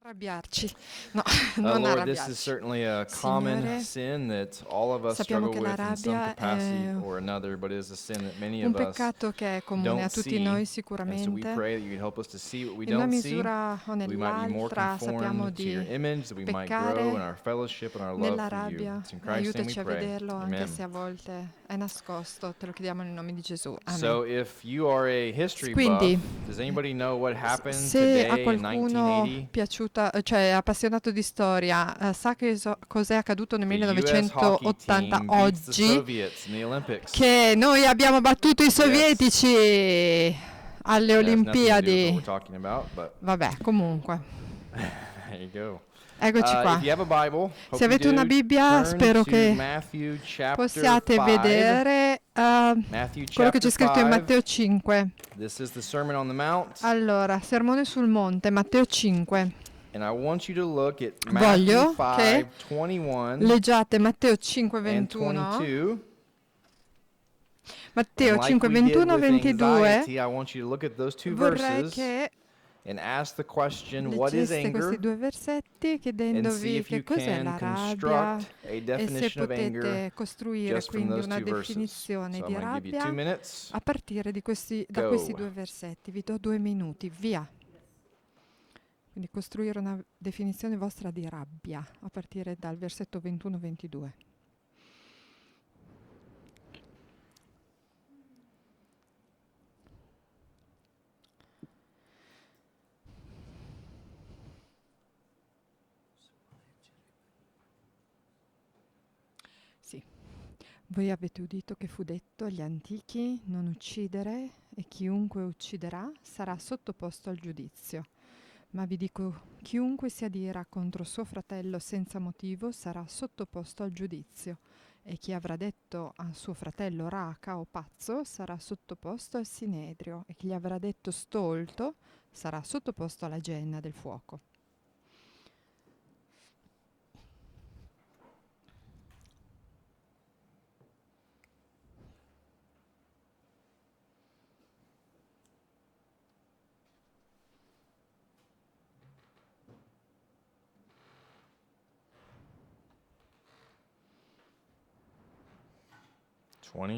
Arrabbiarci. No, non Lord, this is arrabbiarci. certainly a Signore, common sin that all of us sappiamo struggle che la with in some rabbia capacity è or another, but it is a sin that many un of us peccato che è comune don't a tutti see. noi And so we sicuramente. pray that you would help us to see what we In una don't see, misura o that we might be more nell'altra sappiamo conformed to your di image, that we might grow in our peccare fellowship and our love nella for you. rabbia. It's in Christ's name we Aiutaci a pray. vederlo anche Amen. se a volte è nascosto. Te lo chiediamo nel nome di Gesù. So Amen. if you are a history Quindi, buff, does anybody know what happened se a today in qualcuno 1980? piaciuta, cioè appassionato di storia, sa cos'è accaduto nel The US hockey 1980 team beats the oggi, Soviets in the Olympics. che noi abbiamo battuto i sovietici alle That has nothing to do with what Olimpiadi. we're talking about, but Vabbè, comunque, there you go. eccoci qua. If you have a Bible, Se hope you avete una do, Bibbia, turn spero to che Matthew chapter possiate 5. vedere Matthew quello che c'è chapter scritto in 5. Matteo 5. This is the Sermon on the Mount. Allora, Sermone sul Monte, Matteo 5. And I want you to look at Voglio Matthew che 5:21 leggiate Matteo and 5:21. 22. Matteo And like we did 5:21 with 22. anxiety, I want you to look at those two Vorrei verses che and ask the question, what is leggeste questi anger? due versetti And see chiedendovi if you che cos'è la can rabbia construct a e se definition of anger potete costruire just from quindi those una two verses. definizione So I'm di going to give you rabbia 2 minutes. a partire da Go. questi due versetti. Vi do 2 minuti, via. Quindi costruire una definizione vostra di rabbia a partire dal versetto 21-22. Sì. Voi avete udito che fu detto agli antichi: non uccidere, e chiunque ucciderà sarà sottoposto al giudizio. Ma vi dico, chiunque si adira contro suo fratello senza motivo sarà sottoposto al giudizio, e chi avrà detto a suo fratello raca o pazzo sarà sottoposto al sinedrio, e chi gli avrà detto stolto sarà sottoposto alla genna del fuoco.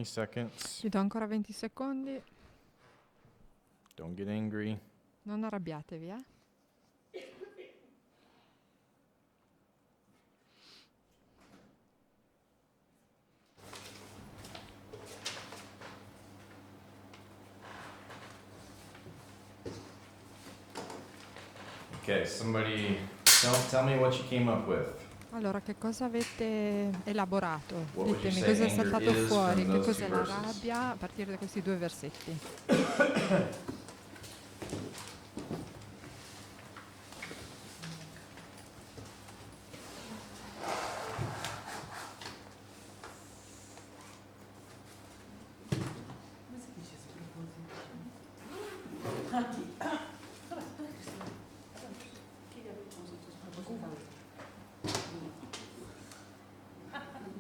Seconds. Vi do ancora 20 secondi. Don't get angry. Non arrabbiatevi, eh? Okay, somebody tell me what you came up with. Allora, che cosa avete elaborato? What would you Ditemi say cosa è anger saltato is fuori, from che those cos'è two la verses? rabbia a partire da questi due versetti.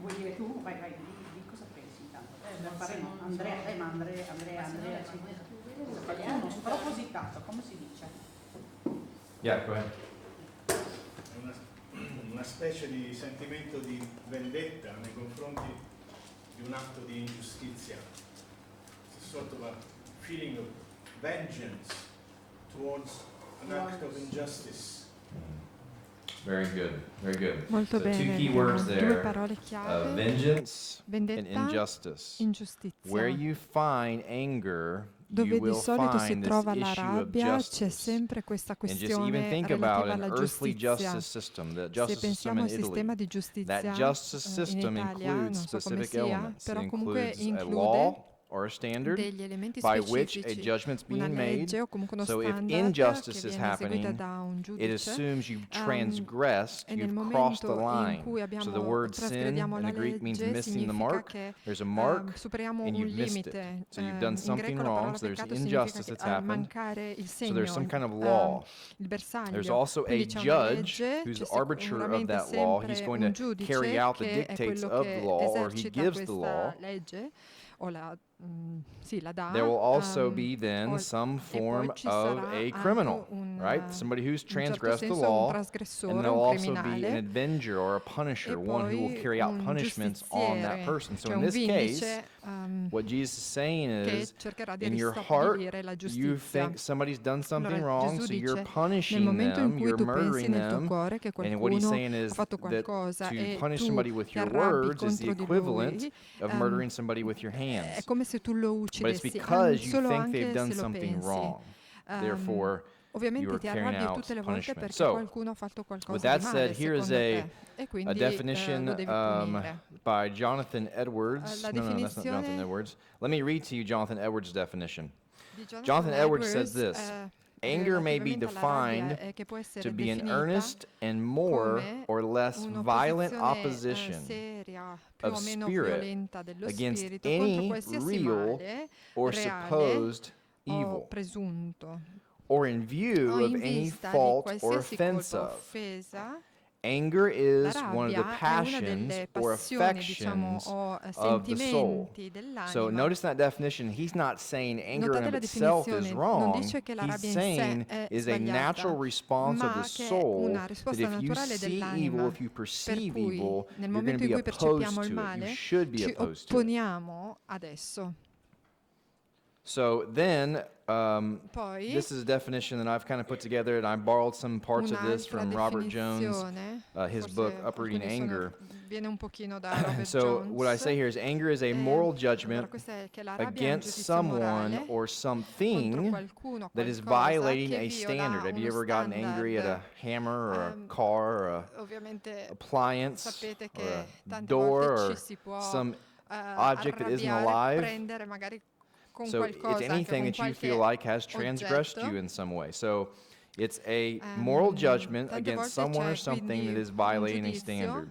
Vuoi dire tu? Vai, di cosa pensi intanto? Faremo Andrea, uno spropositato, come si dice? Yeah, go ahead. Una specie di sentimento di vendetta nei confronti di un atto di ingiustizia, sort of a feeling of vengeance towards an act of injustice. Very good, very good. Molto So bene, two key abbiamo words due there, parole chiave, vengeance and vendetta, injustice. ingiustizia. Where you find anger, Dove you di will solito si find this trova la issue of rabbia, c'è justice. sempre questa And just even questione think about relativa an alla earthly giustizia. justice system, the Se justice system pensiamo in al Italy. sistema di giustizia That justice in system Italia, includes non so come specific sia, elements. It però comunque includes a include law or a standard degli elementi by which a specifici, judgment's una being legge made. o comunque uno So if standard che injustice is viene eseguita happening, da un it giudice, assumes you've transgressed, e nel you've crossed the momento in line. cui So the word sin trasgrediamo in la the Greek means legge missing the significa mark. che There's a mark superiamo and un you've missed it. limite. So you've done In something greco la wrong, parola so there's peccato injustice significa that's happened. mancare il So there's some segno, kind of law. il bersaglio. There's also a Quindi c'è una judge legge, who's c'è the arbiter of sicuramente that law. He's sempre going un to giudice carry out the che è dictates quello of the che law, or he esercita gives the law. questa legge o la sì, la dà. there will also be o- then some e form poi ci of sarà a anche criminal, un, right? Somebody who's in un certo transgressed the senso un law, and trasgressore, there'll un also be an criminale, avenger or a e punisher, one who will poi carry out un punishments on that giustiziere, person. So cioè in un this case, vindice what Jesus is saying che is, cercherà di in your heart, ristabilire la you giustizia. think somebody's done something Allora wrong, Gesù so you're dice, nel punishing momento in them, cui you're tu pensi murdering nel tuo them. cuore che And what he's qualcuno saying ha is fatto that qualcosa to e punish tu somebody with ti your arrabbi words is the contro di equivalent lui, of murdering somebody with your è hands. come se tu lo But it's uccidessi, because you solo think they've anche done se lo something pensi. wrong. Ehm, Therefore, you Ovviamente are ti carrying arrabbi out tutte le volte punishment. perché So, qualcuno ha fatto with qualcosa that di said, male here is secondo te e a quindi definition lo devi punire. by Jonathan Edwards. La No, that's not Jonathan definizione Edwards. Let me read to you Jonathan Edwards' definition. di Jonathan Edwards says Edwards, this: anger may be relativamente alla rabbia defined è che può to essere be an definita earnest and more come or less violent un'opposizione opposition seria, più of o meno spirit violenta dello against spirito contro any qualsiasi real male or reale supposed o evil, presunto or in o view of in any vista di fault or qualsiasi offense colpa o of. offesa. Anger La is one of the rabbia è una passions delle or passioni, diciamo, affections o of the soul. sentimenti So dell'anima. notice that definition. He's not saying anger in Notate of la itself is definizione, non wrong. dice che la He's rabbia in sé saying è is a natural sbagliata, response of the ma che è soul una that risposta if you naturale see evil, dell'anima, if you per perceive cui evil, nel you're going momento to in be cui percepiamo opposed il to it. You male, should be ci opposed to it. opponiamo ad esso. So then, Poi, this is a definition that I've kind of put together, and I borrowed some parts of this un'altra from Robert Jones, definizione, his forse book Uprooting alcuni Anger. viene un pochino da Robert So what I Jones. say here is anger is a Eh, moral allora, judgment questa è che la rabbia è un against giudizio someone morale or contro something qualcuno, that is qualcosa violating che a viola standard. Have you uno ever gotten angry at a standard. hammer or a Ehm, car or a Ovviamente appliance sapete or che a tante door volte ci or si può some object that isn't arrabbiare, alive? prendere magari con So it's qualcosa, anche anything con that you feel qualche like has transgressed oggetto. you in some way. So it's a moral judgment Tante against volte someone or c'è something quindi that is un violating a giudizio standard.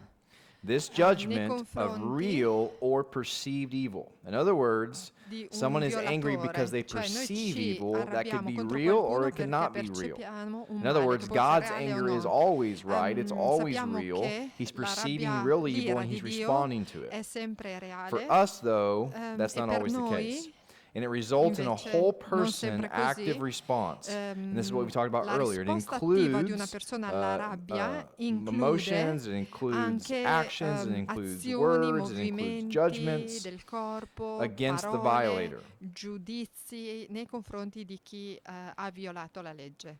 This nei judgment of confronti real or perceived evil. In other words, di un someone is angry because violatore, they cioè noi perceive ci evil that could arrabbiamo be contro real or qualcuno it could perché not be real. percepiamo un In other male che words, può essere God's reale o anger is no. always right, it's always Sappiamo real. che He's la perceiving rabbia real evil l'ira and di he's Dio responding to è it. sempre For reale, us, though, that's e not per always the noi case. And it results in a invece whole non person sempre active così. response. And this is what we talked about La earlier. It risposta attiva di una includes persona alla rabbia include emotions, it includes anche actions, it includes azioni, words, it includes movimenti judgments del corpo, against the parole, violator. giudizi nei confronti di chi ha violato la legge.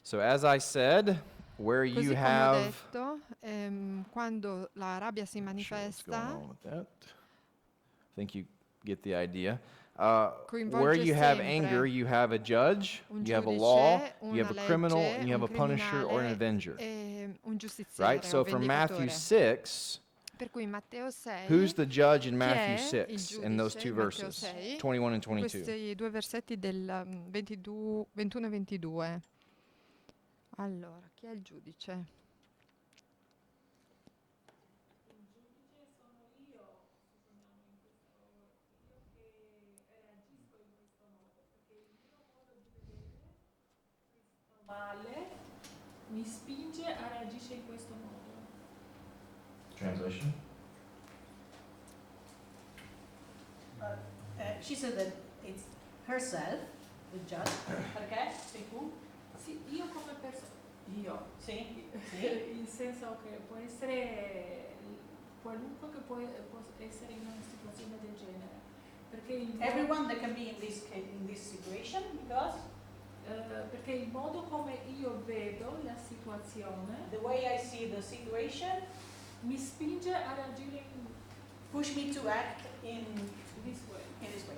So as I said, where Così you come ho have detto, quando la rabbia si not sure what's going manifesta, on with that. I think you get the idea. Where coinvolge you have sempre anger, you have a judge, un you have a giudice, law, you have una a criminal, legge, and you have un a punisher or an criminale avenger. e un giustiziere Right? So o from Matthew vendicatore. 6, Per cui in Matteo 6, who's the judge in chi Matthew è il 6 in those giudice two in Matteo verses, 6? 21 and 22? Questi due versetti del 21 e 22. Allora, chi è il giudice? Male mi spinge a reagire in questo modo. Translation? She said that it's herself, the judge. Perché? Sei tu? Sì, io come persona. Io. Sì. In senso che può essere qualunque che può essere in una situazione del genere. Perché Everyone that can be in this situation perché il modo come io vedo la situazione the way I see the situation mi spinge a reagire push me to act in this way. this way.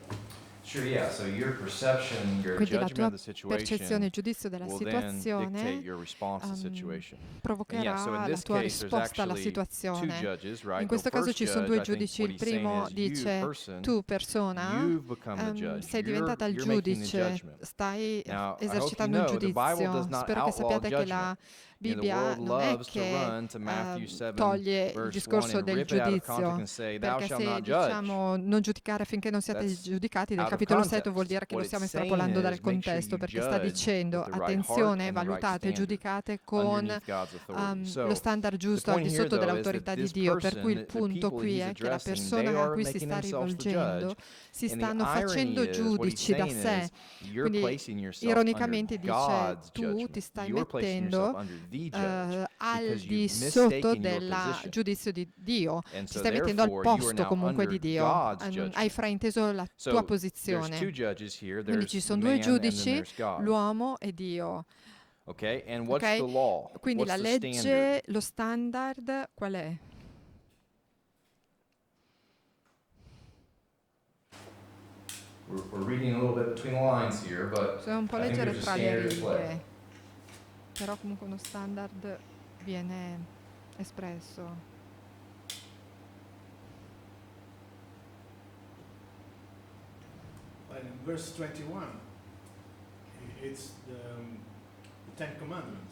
Sure, yeah. So your perception, your Quindi la judgment tua of the situation percezione e giudizio della will then dictate situazione your response to the situation. provocherà so in la this tua case, there's risposta alla actually situazione. two judges, right? In questo The caso first ci sono judge, due I think giudici. what Il he's saying primo is, you dice, person, tu persona, you've become the judge. sei diventata il You're making the giudice, judgment. stai Now, I hope you esercitando il know the Bible giudizio. does not Spero che outlaw sappiate che la judgment. Bibbia the world non è loves to che run to Matthew 7, toglie il verse 1 discorso and del rip it out of context giudizio, and say, thou perché shalt se not judge. diciamo non giudicare affinché non siate That's giudicati, del out of capitolo 7 context. vuol dire che lo What stiamo it's saying estrapolando is, dal make sure contesto, you perché sta judge dicendo with the right heart attenzione, and the right valutate e standard giudicate con underneath God's authority. lo So standard the giusto al point di here, sotto though, is dell'autorità that di this Dio, per cui il person, the punto people qui he's è che la addressing, persona they a are cui si making sta themselves the rivolgendo judge. si And the stanno irony facendo is, what he's giudici da saying sé. is, you're Quindi placing yourself ironicamente under dice God's tu ti judgment. stai You're placing yourself mettendo under the judge al because di you've sotto mistaken your del position. giudizio di Dio, And ti so stai mettendo al therefore, you are posto now comunque under di Dio, God's hai judgment. frainteso la tua So there's posizione. two judges here. Quindi There's ci the sono due man and then giudici, there's God. l'uomo e Dio. Okay? And what's the Ok? law? Quindi What's la the standard? legge, lo standard, qual è? We're reading a little bit between the lines here, but Bisogna un po' I think leggere there's a tra le standard at play. righe, però comunque uno standard viene espresso. And in verse 21, it's the Ten Commandments.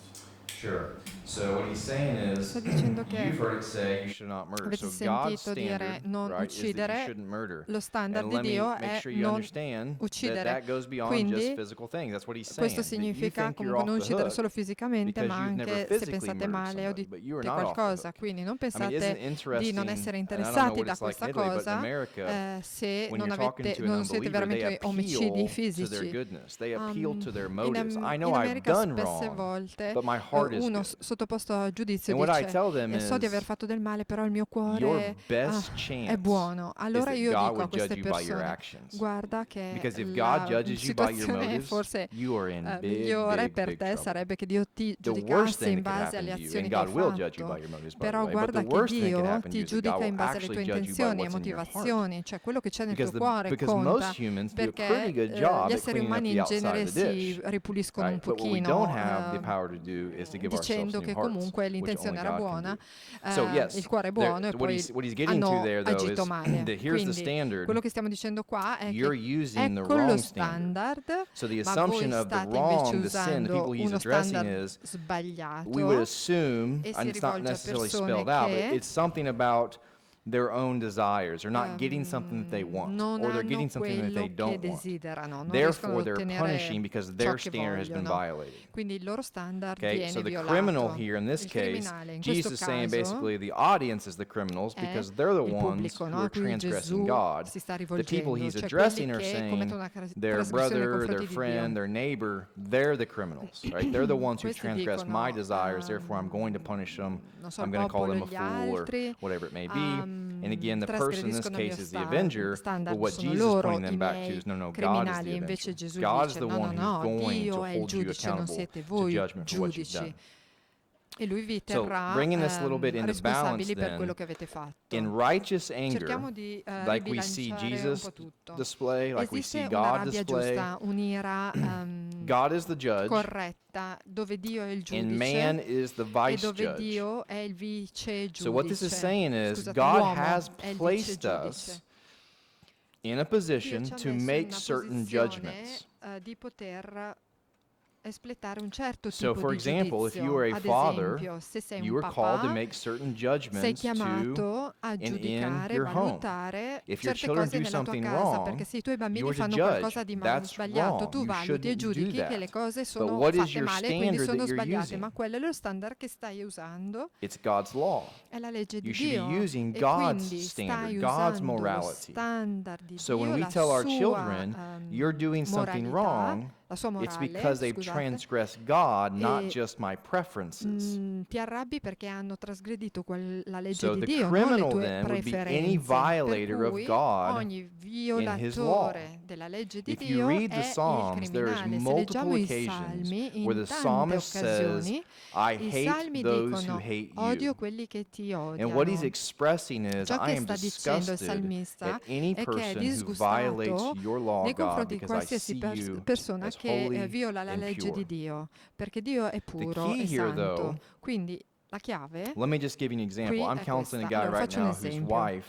Sure. So what he's saying is, Sto dicendo che you've heard it say you should not murder. avete So God's sentito dire standard, non right, is that you uccidere, shouldn't murder. lo standard And di let me Dio make è sure you non understand that uccidere. that goes beyond Quindi just physical things. That's what he's saying. questo That you significa think you're comunque off non the uccidere hook solo fisicamente, ma because you've never anche se physically pensate murdered male o somebody, but you are dite not off the qualcosa. hook. Quindi non I mean, isn't pensate it interesting? di non essere And I don't know interessati what da it's like in questa Italy, but in cosa America, se when non, you're talking to an non siete unbeliever, they veramente omicidi appeal to their fisici. goodness. They appeal to their In, motives. I in know I've America done spesse wrong, volte but my heart is uno good. sottoposto a giudizio And what I dice tell them so di aver is, fatto del male, però il mio your cuore best è chance buono. is Allora that io God dico a would judge queste you by your persone, actions. guarda che Because if la God judges you by your situazione motives, forse you are in big, migliore big, per big te trouble. sarebbe che Dio ti The worst giudicasse thing in that could base alle happen to you, azioni and che hai God will judge you fatto. by your motives, by the Però way, but guarda the che worst thing that could Dio happen to ti you is that God giudica will in base alle actually tue judge you by intenzioni e what's in your heart. motivazioni, cioè quello che c'è nel Because tuo cuore because conta, most humans do a perché pretty good job gli at esseri cleaning up umani the in outside genere of the dish. si ripuliscono un Right? But what we don't pochino have the power to do is to give ourselves dicendo new che hearts, comunque which l'intenzione only era God can buona, do. So yes, il cuore è buono e what poi he's getting to hanno there though agito is male. that here's the Quindi standard. quello che stiamo dicendo qua è You're che using the ecco lo wrong standard. standard, So the ma assumption voi of the state invece wrong, the sin, the usando people he's uno addressing standard is, sbagliato we would assume, e si and it's not rivolge a necessarily persone spelled out, but che it's something about their own desires. They're not getting something that they want, non or they're hanno getting something that they quello che don't want. desiderano, non Therefore, riescono ad they're ottenere punishing because ciò their che standard has been vogliono. violated. Quindi il loro standard Okay, viene so the violato. criminal here in this Il case, criminale in questo Jesus is saying caso basically the audience is the criminals è because they're the il ones pubblico, who no, are a cui transgressing Gesù God. si sta The people rivolgendo, he's cioè addressing quelli are che saying commettono una their trasgressione nei brother, their confronti di friend, Dio. their neighbor, they're the criminals, right? They're the ones who Questi transgress dicono, my desires, therefore I'm going to punish them. non so, I'm il going to call them popolo a e gli fool or altri whatever it may be. And again, the person in this trasgrediscono il mio case is the avenger, but standard, what sono Jesus is loro pointing i them back to miei is no, God is criminali, the invece avenger. Gesù God is dice the no, one no, who's no, going Dio to è il hold you giudice, non accountable siete to voi judgment for what you've giudici. done. E lui vi So, terrà bringing this a little bit into balance responsabili per then, quello che avete fatto. in righteous anger, Cerchiamo di like we see ribilanciare un Jesus po' tutto. display, like we see Esiste una God rabbia display, giusta, un'ira God is the judge, corretta, dove Dio è il and man giudice is the e vice dove judge. Dio è il vice So what this is giudice. saying is Scusate, God l'uomo has è il vice placed giudice. us in a Dio position ci ha to messo in make una certain posizione judgments. di poter espletare un certo So, tipo for di example, if giudizio. you are a Ad father, esempio, se sei you un are called to papà, make certain sei judgments to chiamato a and in giudicare, your home. valutare If your certe children cose do nella tua something casa, wrong, perché se i tuoi bambini you are to fanno judge. qualcosa di That's sbagliato, wrong. tu You valuti e shouldn't do giudichi che that. le cose But sono what is fatte your male e quindi standard sono that you're sbagliate, using? ma quello è lo standard che stai usando, It's God's law. è la legge di You should be Dio. using E God's quindi standard, stai God's usando lo morality. standard di So Dio, when we la tell our sua children you're doing something moralità, wrong, la sua it's morale, because they've scusate, transgressed God, not e just my preferences. ti arrabbi perché hanno trasgredito la legge So di the Dio, non le criminal tue then would be any preferenze. violator Per of cui God ogni in His law. violatore della legge di If you Dio read è the il Psalms, there's criminale. Se leggiamo multiple i occasions Salmi, where in the tante psalmist says, occasioni I i hate Salmi those who dicono hate odio you. quelli che ti And what he's odiano. expressing is, Ciò I che am sta dicendo il disgusted salmista at any è che è person who violates disgustato your law, nei God, confronti di because I qualsiasi see you persona as che holy viola la and legge pure. di Dio, perché Dio è puro key e here, santo. though, Quindi la chiave Let me just give you an example. qui I'm è counseling a questa. guy Allora right faccio un now whose esempio. wife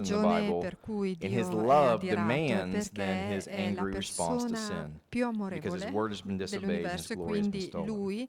in the ragione Bible, per cui and his Dio è love adirato demands then perché his è la angry response to persona sin, più because his amorevole word has been disobeyed and his dell'universo e glory has been quindi stolen. lui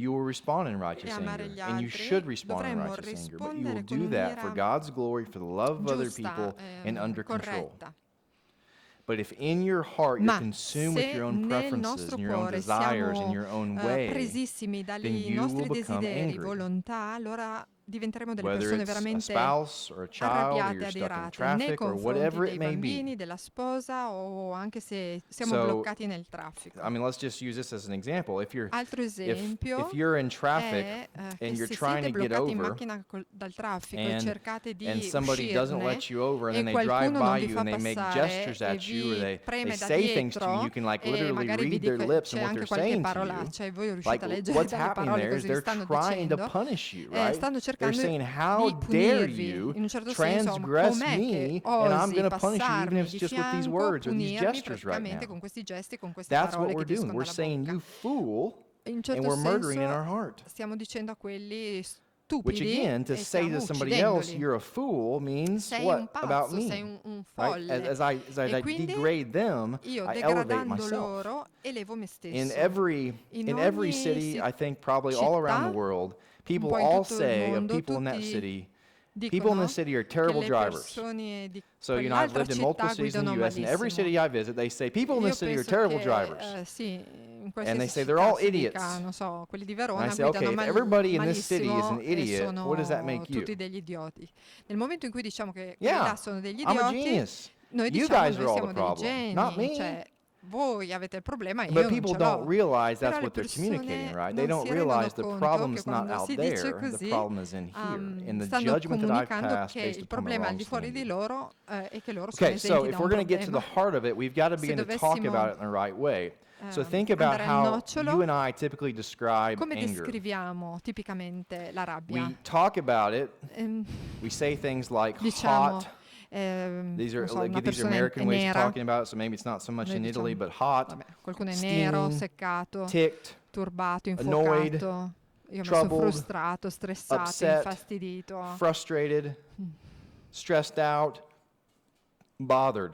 you will respond in e righteous amare anger. gli And you altri, should respond in dovremmo righteous anger. But you will rispondere con do that for un'ira God's glory, for the love of other giusta, people, and under control. corretta. But if in your heart you're Ma consumed with se your own nel preferences nostro and your own cuore desires and siamo your own way, presissimi then dai you will nostri become desideri, angry. volontà, allora diventeremo delle whether persone it's a veramente spouse or a child or arrabbiate, you're stuck in adirate nei traffic or confronti whatever dei it may be. bambini, della sposa o anche se siamo So, bloccati nel traffico. I mean, let's just use this as an example. Altro If esempio you're in traffic è and che you're se trying siete to get bloccati in over macchina dal traffico e and cercate di and somebody doesn't uscirne let you over and e then they drive qualcuno non by vi you fa and they make passare gestures e at you or vi they preme da say things to you, dietro you can like e literally magari vi read their dico, lips c'è and what anche they're qualche saying to you. parolaccia e voi riuscite Like a leggere what's dalle happening parole there is cosa vi they're stanno trying to dicendo. punish you, right? Stanno They're cercando saying, how di dare punirvi you in un certo senso, transgress com'è me che and I'm osi going to punish you even passarmi if it's di just with these fianco, words or these punirmi gestures right praticamente now. con questi gesti, con queste That's what parole we're che doing. escono We're dalla saying, bocca. you fool, In un and certo we're murdering in senso our heart. stiamo dicendo a quelli Which stupidi again, to e say stiamo to somebody else, uccidendoli. you're a fool means Sei un what about pazzo, sei me? un Right? folle. As I E quindi degrade them, io I elevate degradando myself. loro elevo me In stesso. every In in every ogni city, I think probably all around the città, world, un people po' in all tutto il say of mondo, people in that tutti city, people in dicono the city are che terrible le drivers. persone di So, I've quell'altra lived in multiple città cities in the guidano US, and every malissimo. city I visit, they say people in Io the city are penso terrible che drivers. sì, in And qualsiasi they say they're città all si dica, idiots. non so, quelli di And I Verona say, guidano okay, if everybody in this city is an malissimo e idiot, what does that sono make you? tutti degli idioti. Nel momento in cui diciamo che quelli Yeah, là sono degli I'm a idioti, genius. noi You diciamo guys noi are all siamo the dei problem, not geni, me. cioè voi avete il problema e io But non people ce don't l'ho. realize Però that's le what they're communicating, persone right? They non don't si rendono realize the conto problem's che not quando out si dice there, the così problem is in here, in the stanno judgment that I've comunicando passed che based il upon my problema è al wrong di fuori di standing. loro e che loro sono Okay, so esenti if da we're un going to get to the problema. heart of it, we've got to Se begin to talk dovessimo about it in the right way. So think about andare al how nocciolo, you and I typically describe come anger. descriviamo tipicamente la rabbia? We talk about it, Ehm, we say things like diciamo, hot. non so, una These are persona American è ways of nera, talking about it, so maybe it's not so much noi in Italy, diciamo, but hot, vabbè, qualcuno è nero, steaming, seccato, ticked, turbato, annoyed, infuocato, io ho messo troubled, frustrato, stressato, upset, infastidito. frustrated, stressed out, bothered.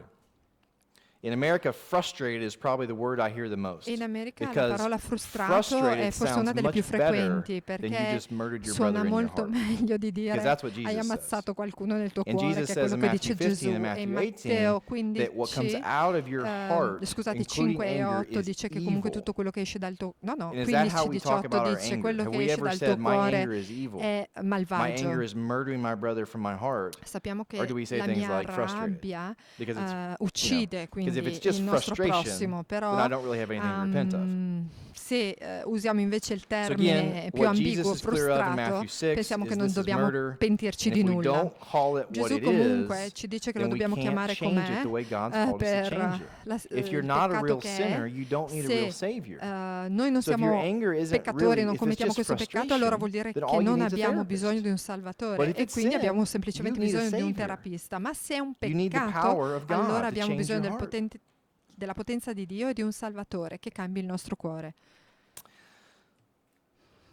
In America, frustrated is probably the word I hear the most. In America la Because parola frustrato frustrated è forse sounds una delle più much better frequenti than you perché just murdered your suona brother in your molto heart. meglio di Because dire that's what Jesus hai says. ammazzato qualcuno nel tuo And cuore, Jesus che è says quello in che Matthew dice 15 Gesù. and E in Matthew 18 Matteo that what comes 15, out of your heart, scusate, including 5 e anger, 8 is dice che comunque evil. tutto quello che esce dal tuo... No, And is that how 15, we talk 18 about our dice anger? quello Have che we esce ever dal tuo said, my anger cuore is evil? è My malvagio. anger is murdering my brother from my heart. Sappiamo che Or do we say la things mia like frustrated? rabbia Because it's, uccide because if quindi it's just il nostro frustration, prossimo, then però I don't really have anything to repent of. se usiamo invece il So termine again, più what ambiguo, Jesus is clear of in frustrato, Matthew 6 pensiamo is che non this is dobbiamo murder. pentirci And di if we nulla. don't call it what Gesù it comunque is, ci dice che lo then we dobbiamo can't chiamare change it com'è the way God's called us to per change it. If you're il not a peccato real che sinner, è. you don't need a real Savior. Noi non So if your siamo anger isn't peccatori, really, non if it's commettiamo just questo peccato, allora vuol frustration, dire then che all you non need is a abbiamo therapist. bisogno di un But salvatore if e it's quindi sin, abbiamo semplicemente you need a bisogno di un Savior. terapista. Ma se è un You need the peccato, power of God allora to abbiamo change bisogno your heart. della potenza di Dio e di un salvatore che cambi il nostro cuore.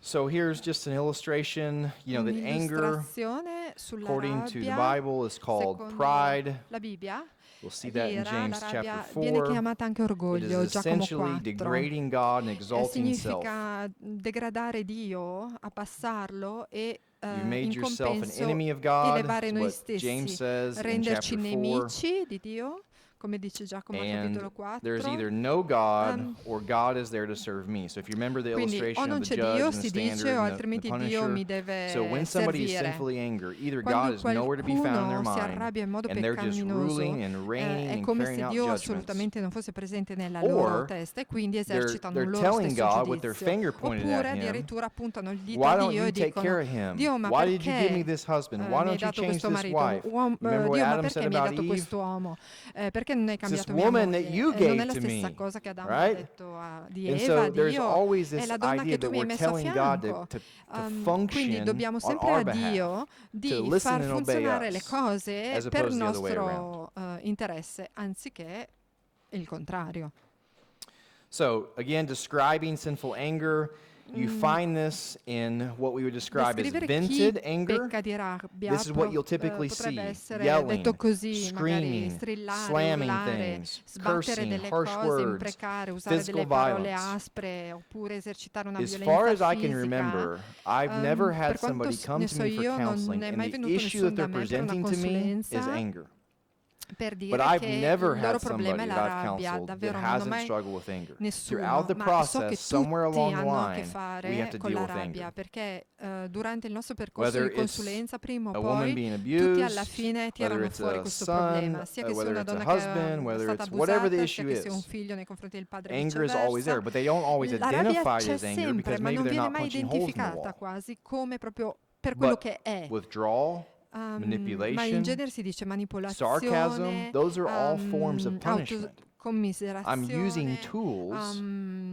So here's just an illustration, that anger, Un'illustrazione sulla according to the rabbia, Bible, is called secondo pride. la Bibbia. We'll see that in L'ira, James la chapter rabbia, viene 4. chiamata anche It orgoglio, is Giacomo essentially 4. degrading God and exalting self. Significa degradare Dio, abbassarlo e You made in yourself an compenso enemy of God, elevare is noi what James stessi, says in renderci chapter 4. nemici di Dio, come dice Giacomo al And capitolo 4. there's either no God Um, or God is there to serve me. So if you remember the Quindi o illustration non of the c'è judge Dio, and the si dice, standard o and the altrimenti Dio punisher. mi deve So when somebody is servire. sinfully angry, either God Quando is nowhere to be found in their qualcuno si mind, arrabbia in modo and they're just peccaminoso, ruling and reigning è and come carrying se out Dio judgments. assolutamente non fosse presente nella Or loro testa e quindi esercitano they're un loro telling stesso God with their giudizio. finger pointed at Oppure him, addirittura puntano il dito why a don't Dio you e take dicono: care of him? Dio, ma Why did you give me perché this husband? Why mi hai don't you dato change questo this marito? wife? Remember what Dio, ma Adam perché said mi hai about dato Eve? quest'uomo? Perché non hai It's this cambiato mia woman moglie? that you Non gave è la to stessa me, cosa che Adamo right? ha detto di And Eva, so a there's Dio, always è this la donna idea che tu that mi hai we're messo a telling God fianco. to Quindi function dobbiamo on sempre our a behalf, Dio to di listen far and obey funzionare le us, cose as per opposed to the other way nostro interesse, anziché il contrario. So again, describing sinful anger, you find this in what we would describe as Descrivere vented chi anger. pecca di rabbia This is what you'll typically potrebbe see: essere yelling, detto così, magari screaming, strillare, slamming urlare, things, sbattere cursing, delle harsh cose, words, imprecare, usare physical delle parole violence. aspre, oppure esercitare una As far as violenza I can fisica. remember, I've never had Per quanto somebody come ne to so me for io, non counseling, è and mai the venuto issue nessuno that da they're me per una presenting to me is consulenza anger. per But dire I've che never il loro had somebody problema è that la I've rabbia. counseled that Davvero non ho hasn't mai struggled with anger. nessuno, Throughout the ma so che process, somewhere tutti along the hanno a che line, we fare have to con deal la with rabbia, anger. perché durante il nostro percorso Whether di it's consulenza, prima o a woman poi, being tutti alla abused, fine whether tirano it's fuori a questo son, problema, sia che sia whether una it's a donna che husband, è whether stata it's whatever the abusata, sia issue che sia un is. figlio nei confronti del padre e Anger is always there, viceversa. but they don't always La rabbia identify it c'è as anger sempre, because ma maybe non they're viene not mai punching holes in the identificata wall. quasi come proprio per quello But che è. withdrawal, Ma in manipulation, genere si dice sarcasm, manipolazione, those are all forms of punishment. I'm using autocommiserazione, tools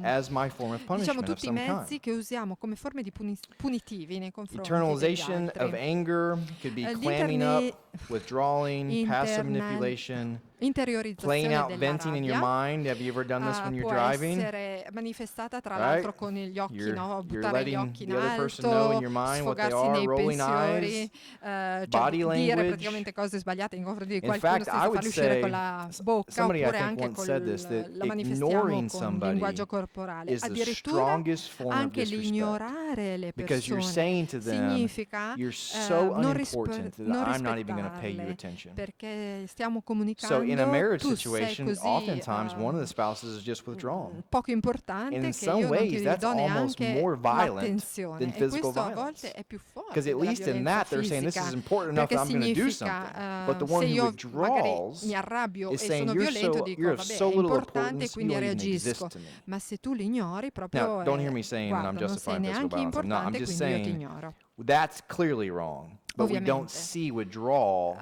as my form of diciamo punishment of tutti i some mezzi kind. che usiamo come forme di punitivi nei confronti degli Eternalization of altri. anger could be clamming up, withdrawing, passive manipulation, playing Interiorizzazione out, della venting in your rabbia mind. Have you ever done this when you're può driving? essere manifestata tra Right? l'altro con gli occhi, You're, no? you're Buttare gli letting occhi in the other person know in alto, your mind what they sfogarsi are, nei rolling pensieri, eyes, cioè body dire language. praticamente cose sbagliate nei confronti di In qualcuno fact, I senza would farli uscire con say, la bocca, somebody I oppure think anche once said this, that la manifestiamo ignoring con il somebody linguaggio corporale. is the Addirittura strongest form of anche disrespect. l'ignorare le Because you're persone saying to them, significa you're so non unimportant that non I'm not even going to pay you rispettarle, attention. perché stiamo So comunicando, in a marriage tu sei situation, così oftentimes one of the spouses is just withdrawn. poco And importante in che some io non ways, ti that's do almost neanche more violent than l'attenzione, e physical questo a violence. volte è più Because forte at della least in violenza that, they're saying this is fisica, important enough perché that I'm going to do something. significa But the se one who io magari withdraws mi arrabbio is e saying sono you're violento, dico you're of vabbè so è little importante e importance, you quindi don't even reagisco, exist to me. ma se tu li ignori Now, proprio don't hear me saying that I'm guarda, non sei justifying physical neanche violence. I'm not. I'm importante, just quindi io ti saying ignoro. that's clearly wrong. But we don't Ovviamente see withdrawal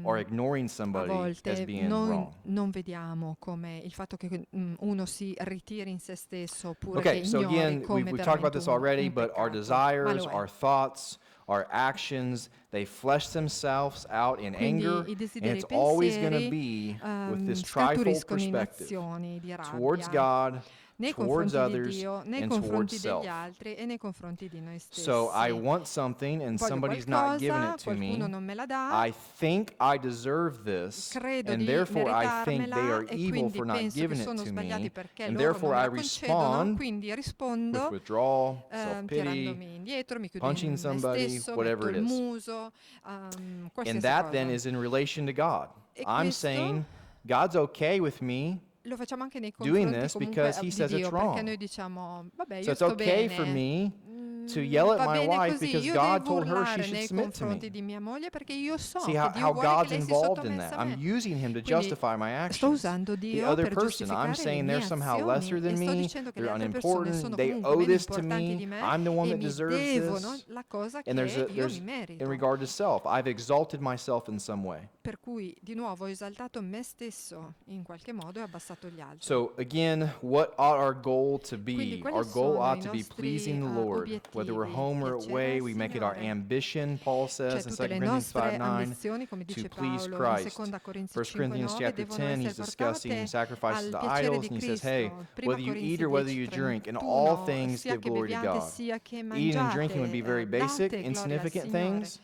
or ignoring a somebody as volte being noi wrong. non vediamo come il fatto che uno si ritiri in se stesso oppure Okay, che so ignori again, come we've talked about veramente this already, un but our peccato, ma desires, lo è. our thoughts, our actions, they flesh themselves out in Quindi anger, i and desideri, it's i always going to pensieri be with this trifold scaturiscono in perspective azioni di towards rabbia God, nei towards confronti di others, Dio, nei and towards confronti degli self. altri e nei confronti di noi So I stessi. want something and Voglio somebody's not giving qualcosa, it to me. qualcuno non me la dà, I think I deserve this, credo and di therefore I think they meritarmela are e evil quindi for not penso che giving it sono to sbagliati me, perché and loro non therefore me I la concedono, respond quindi with rispondo withdrawal, self-pity, tirandomi indietro, mi chiudo punching in me somebody, stesso, whatever metto it il is. muso, And qualsiasi that then cosa. is in relation to God. E I'm questo saying God's okay with me, lo facciamo anche nei doing confronti this comunque because he di says it's Dio, perché wrong. noi diciamo, vabbè, So io it's sto okay for bene, me to yell at va my bene wife così, because io God devo told her she urlare should nei submit to confronti me. di mia moglie perché io so See che how Dio vuole che God's lei sia involved in sottomessa that. a I'm me. using him to Quindi justify my sto actions. usando The Dio other per person, I'm giustificare le saying mie they're somehow lesser azioni than e sto me, dicendo che they're le altre persone unimportant, sono they comunque owe meno this to importanti me, di me I'm the one e that mi deserves devono this. la cosa che And io mi in merito. regard to self, I've exalted myself in some way. Per cui di nuovo ho esaltato me stesso in qualche modo e abbassato gli altri. So again, what ought our goal to Quindi be? quali Our goal sono ought i to be nostri pleasing the Lord. Whether we're obiettivi? home or Piacere away, al we make it our Signore. ambition, Paul Cioè says in 2 tutte le Corinthians nostre 5:9, ambizioni, come to dice please Paolo in Christ. 2 Corinzi 1 Corinthians 5:9, chapter devono 10, essere he's discussing portate sacrifices al to piacere idols, di and he says, Cristo. hey, Prima whether you eat Corinzi or whether you 10, drink, in all 31, things sia give che glory to beviate God. sia che Eating and drinking would be very mangiate, basic, date gloria al insignificant Signore. things.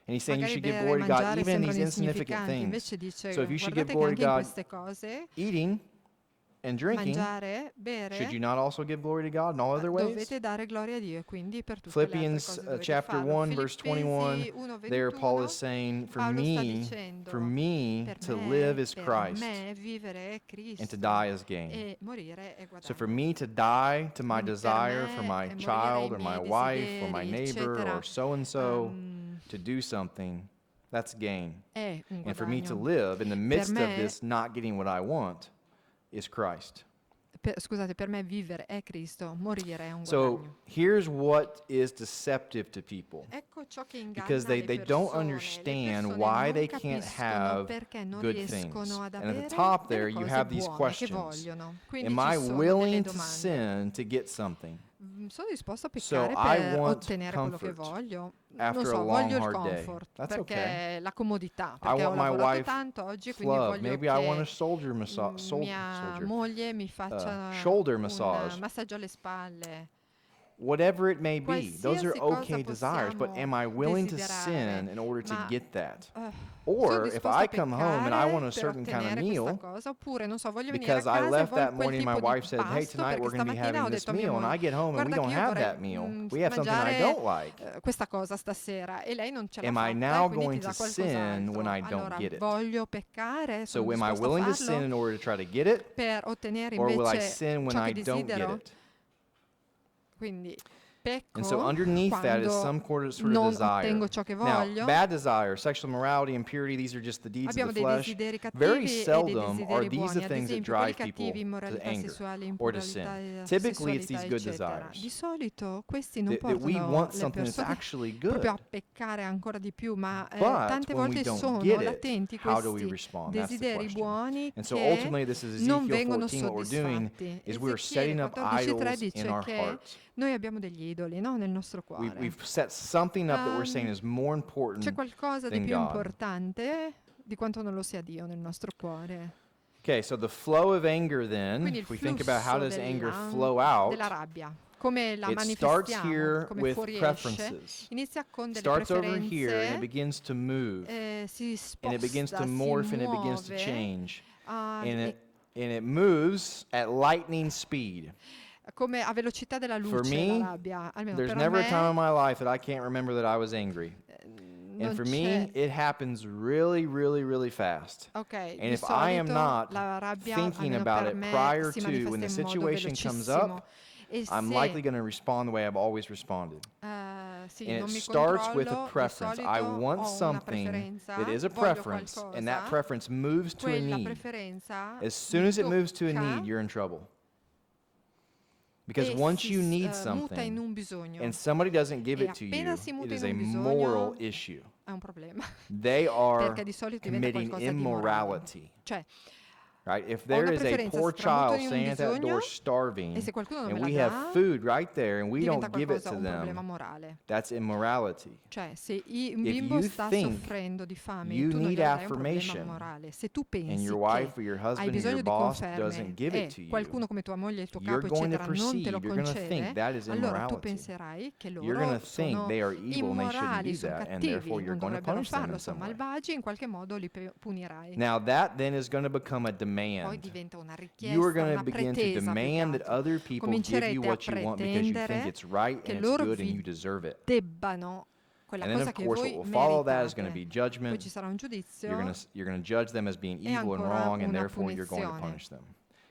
And he's saying you Magari should give bere e glory to God mangiare even in these sembrano insignificant insignificanti, things. invece dice So if you should give guardate che glory anche to in God queste cose, eating and drinking, mangiare, should you bere, not also give glory to God in all other ways? dovete dare gloria a Dio e quindi per tutte le altre Philippians cose dovete chapter farlo. 1, verse 21, Filippesi there Paul 1:21, is saying, Paolo sta dicendo, for me per to live is per Christ, me vivere è and to Cristo die is gain. e morire è So for guadagno. me to die to my Quindi per desire for me my morire child ai or my miei wife or my desideri, neighbor eccetera, or so-and-so ehm, to do something, that's gain. è un And for me to guadagno. live in the Per midst of me, this not getting what I want is Christ. scusate, per me vivere è Cristo, morire è un So guadagno. here's what is deceptive to people. Ecco ciò che inganna Because they le don't persone. Le understand persone why non they can't capiscono have perché non good riescono things. ad And at the avere top there, delle you cose have these buone che questions. vogliono. Quindi Am ci I sono delle willing to domande. sin to get something? Sono disposto a So peccare I per want ottenere quello che comfort voglio. Non after a so, long, voglio il hard day. comfort That's perché okay. la comodità, I perché ho want my lavorato wife tanto oggi, quindi love. voglio Maybe I want a che shoulder mia soldier. moglie mi faccia Shoulder un massage. massaggio alle spalle. whatever it may be. Those are Qualsiasi cosa okay desires, but am I possiamo willing to desiderare, sin in order to ma, get that? sono Or if disposta I a come home and I peccare want a per certain kind of ottenere questa meal cosa, oppure non so, voglio venire a because I casa e left voglio that quel morning, my tipo di wife said, hey, pasto tonight perché we're going to be stamattina ho having this detto a mia meal, and I moglie get home and we guarda don't che io have vorrei that meal. We have something I mangiare don't like. questa cosa stasera e lei non ce l'ha Am I fatta now e quindi going ti dà to sin when I don't allora get it? voglio peccare, So sono am I disposta a willing to sin farlo in order to try to get it? per ottenere Or will I invece sin when ciò che I don't get desidero, it? quindi And so pecco underneath that is some quando sort of non desire. ottengo ciò che Now, voglio. bad desire, sexual immorality, impurity, these are just the deeds of Abbiamo the dei flesh. desideri Very cattivi e dei seldom are desideri these buoni, the ad things that esempio quelli drive people cattivi, to immoralità anger sessuale, or to sin. immoralità, Typically, it's sessualità, these good eccetera. Di desires. solito questi non That we portano want le something that's persone actually proprio a good. peccare ancora di più, ma But tante when we volte don't sono get it, latenti how do we questi respond? That's the desideri question. buoni And so che ultimately, this is non Ezekiel vengono 14. What we're doing soddisfatti. is we're Ezechiele setting up 14:3 idols in dice our che hearts. noi abbiamo degli idoli, no, nel nostro cuore. We've set something up that we're saying Ehm, is more C'è important qualcosa di than più God. importante di quanto non lo sia Dio nel nostro cuore. Okay, so the flow of anger then, Quindi il if we think about how flusso does anger della, flow out, della rabbia, come la it starts manifestiamo, here come with fuoriesce, preferences. inizia con delle Starts over here and it preferenze, begins to move, si and it begins to sposta, si morph, and it begins to muove, change, ah, and e it moves at lightning speed. come a velocità della For luce la me, rabbia, almeno there's per never a time in me my life that I can't remember that I was angry. And non for c'è. me, it happens really, really, really fast. Ok, And di if I am solito not la rabbia, thinking almeno about per it me, prior si to manifesta when the in modo situation comes velocissimo. up, E I'm se likely going to respond the way I've always responded. sì, And non it mi starts with a controllo, di preference. I solito want ho una something preferenza, that is a voglio preference, and that qualcosa, preference moves to a quella need. preferenza As soon mi as it moves to a tocca need, you're in trouble. Because e once si you need muta in something un bisogno. and somebody doesn't give E it to appena you, si it muta is in a un moral bisogno issue. è un problema, They are perché di solito diventa committing qualcosa di morale. immorality. Cioè, Right? If ho there una is a preferenza, poor si tramuta child in un standing at that bisogno door starving, e se qualcuno non and me la we have dà, food right there and we diventa don't give it qualcosa, to un problema them, morale. that's immorality. Cioè, se un If bimbo you sta think soffrendo di fame e you tu non need glielo dai, è un problema affirmation, morale. Se tu and pensi your che wife or your hai husband or bisogno your di boss conferme doesn't give it e to you, qualcuno come tua moglie, il tuo you're capo, going to eccetera, non te lo perceive, you're going to think concede, that is allora tu immorality. penserai che You're going loro to think sono they are evil and they shouldn't immorali, do sono that, and cattivi, therefore you're non going to dovrebbero punish them farlo, in sono some way. malvagi, in qualche modo li punirai. Now that then is going to become a Poi demand. diventa una You are richiesta, going to una begin to pretesa più che demand that altro. other people give you Comincerete a what you want because you think pretendere it's right che and it's loro good and vi you deserve it. debbano quella And then cosa of che course what voi will follow that is going to meritate. be Poi judgment. ci sarà un giudizio You're going to judge them as being e evil and ancora wrong, and una therefore you're going to punizione. punish them.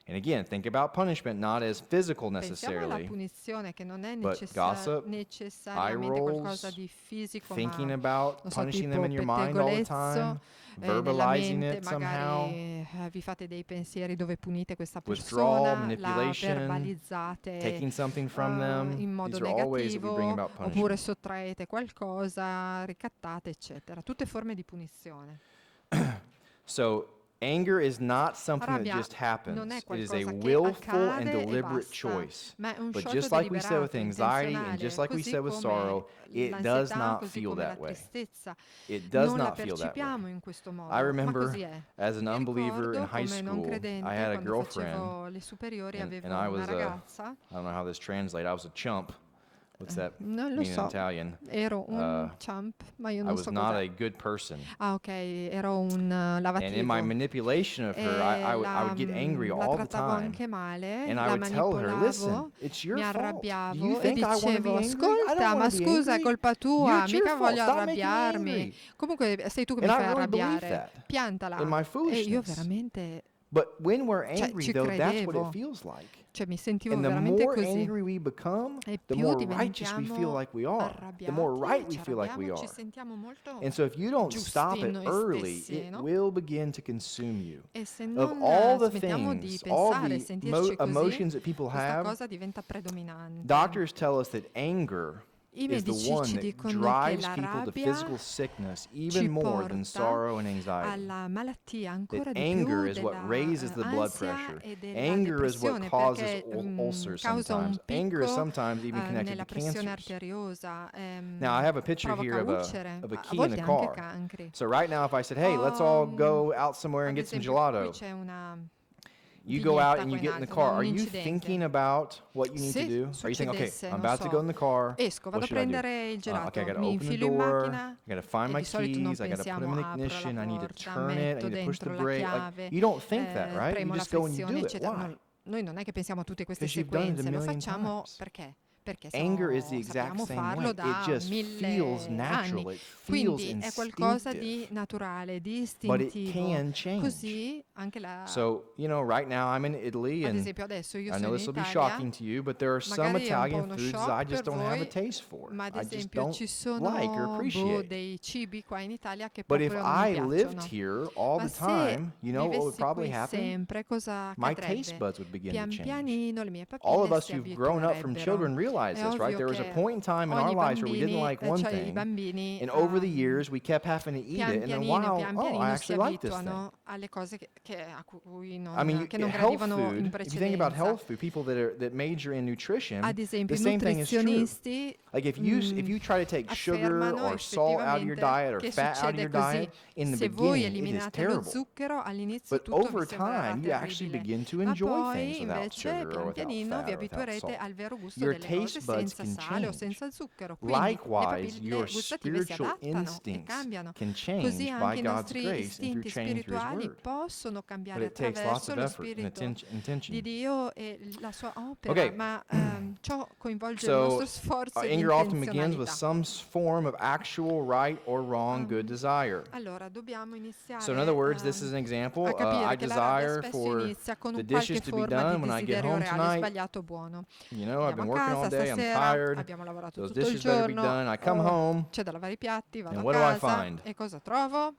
And again, think about punishment not as physical Pensiamo alla necessarily, punizione che non è but gossip, eye necessariamente qualcosa rolls, di fisico, thinking ma about non so, punishing them tipo in your mind all the pettegolezzo, time, nella verbalizing mente it somehow, magari vi fate dei pensieri dove punite questa withdrawal, persona, la manipulation, verbalizzate taking something from them. in modo These are all ways that we bring negativo, about oppure punishment. sottraete qualcosa, ricattate, eccetera. Tutte forme di punizione. So anger is not something that Rabbia just happens. non è It is a qualcosa che willful and accade e deliberate basta, choice. ma è un But scelto just like we said with deliberato, anxiety and intenzionale, just like we così said with come sorrow, it does l'ansietà, not così feel come la that way. tristezza. It does Non la not feel that way. percepiamo in questo modo, I ma remember così è. as an Mi unbeliever in ricordo high come non school, credente, I had a quando girlfriend, facevo le superiori, and avevo I una was ragazza. I don't know how this translates. I was a chump. What's that Non lo mean in so, Italian? ero un chump, ma io I non was so not cos'è. a good person. Ah, ok, ero un And in my lavativo. manipulation of her, I would get angry La all the trattavo time. anche male, And I la would tell her, listen, manipolavo, it's your mi fault. Do you arrabbiavo e think I want to be dicevo, angry? I ascolta, don't ma want to be scusa, è angry. colpa It's tua, your mica fault. voglio Stop making me arrabbiarmi. angry. Comunque sei tu che And mi I fai really believed arrabbiare, that piantala. in my E io foolishness. veramente, But when we're cioè, angry, ci though, that's what credevo. it feels like. Cioè mi sentivo And the veramente more così. angry we become, E the più more righteous we feel diventiamo like we are, the more arrabbiati, right we ci feel like we arrabbiamo, ci are. sentiamo molto And so if you don't giusti stop in it noi early, stessi, it no? will begin to consume you. E se Of non all the smettiamo di things, all pensare, the sentirci così, emotions that people questa have, cosa diventa predominante. doctors tell us that anger I is the medici one ci that dicono che drives la people to rabbia physical sickness ci even more than porta sorrow and anxiety. alla malattia ancora That di più anger is what della raises the blood ansia pressure. e della Anger is what depressione, causes perché ulcers causa un sometimes. Anger is picco sometimes even connected nella to pressione cancers. arteriosa, Now, I have a picture here provoca of ulcere, a a key in volte a anche car. cancri. So right now, if I said, hey, let's all go out somewhere and Ad get some esempio, qui gelato, c'è una You go out vignetta and you qua in get in the alto, car. da un Are you incidente. thinking about what you need to Se do? Are you saying, okay, succedesse, I'm non about to go so, in the car. esco, vado What a should I do? prendere il gelato, Okay, I gotta mi open the infilo in door. macchina I gotta find e my di solito non keys. I gotta put them in pensiamo the apro la ignition. I need to porta, turn it. I metto need to push the dentro la brake. Like, chiave, you don't think that, right? You premo la just go and do frizione, it. eccetera. Why? Noi non è che pensiamo a tutte queste 'Cause you've done it a sequenze, lo million facciamo times. perché Anger is the exact sappiamo same way. farlo It da just 1000 feels anni. natural. It feels Quindi è qualcosa di instinctive. naturale, di But it istintivo. can change. Così anche So, right now I'm in Italy, ad and esempio adesso io I sono know in this will be Italia, shocking to you, but there are some magari è un po' Italian uno foods that I shock just per don't have a voi, taste for. ma ad I just esempio ci don't like or sono appreciate. dei cibi qua in Italia che But if proprio non mi I lived piacciono. here all Ma the se time, you know what would vivessi probably qui happen? sempre, cosa My taste accadrebbe? buds would begin to Pian change. pianino le mie All of papille us si who've grown up from children abituerebbero. realize È this, right? ovvio There was a che point in time in our ogni lives where we didn't bambini, like one cioè i thing, bambini and over the years we kept having to eat it, and then wow, pian oh, I pianino si actually like this thing. abituano alle cose a cui I mean, che non health gradivano food, in if you think about precedenza. health food, people that major in nutrition, Ad esempio, the i same thing is true. nutrizionisti Like if you try to take sugar affermano or salt out of your diet or che fat out of succede your così. diet, in the Se voi beginning it is eliminate lo terrible. zucchero, all'inizio But tutto vi over sembrerà time, you actually terribile. begin to Ma enjoy things poi without invece sugar or pian without pianino fat vi or without abituerete salt. al vero gusto Your delle cose taste buds senza can sale o change. senza zucchero. Quindi le Likewise, papille your gustative si spiritual adattano e instincts cambiano. can change Così by anche i God's nostri grace and through istinti change through His spirituali Word. possono But cambiare it takes lots attraverso of lo effort and spirito intention. di Dio e la sua opera, Okay. ma ciò coinvolge il So, nostro sforzo e anger often begins with l'intenzionalità. some form of actual right or wrong good Um, desire. Allora, dobbiamo iniziare So in other words, this is an example. a capire I che la rabbia desire spesso for inizia con the un dishes qualche to be forma done di when I get desiderio home reale, tonight. sbagliato o buono. I've been Andiamo a working all casa day, I'm stasera, tired. abbiamo lavorato Those tutto il dishes better be giorno, done. I come home, c'è da lavare i piatti, vado and a what do I casa find? e cosa trovo?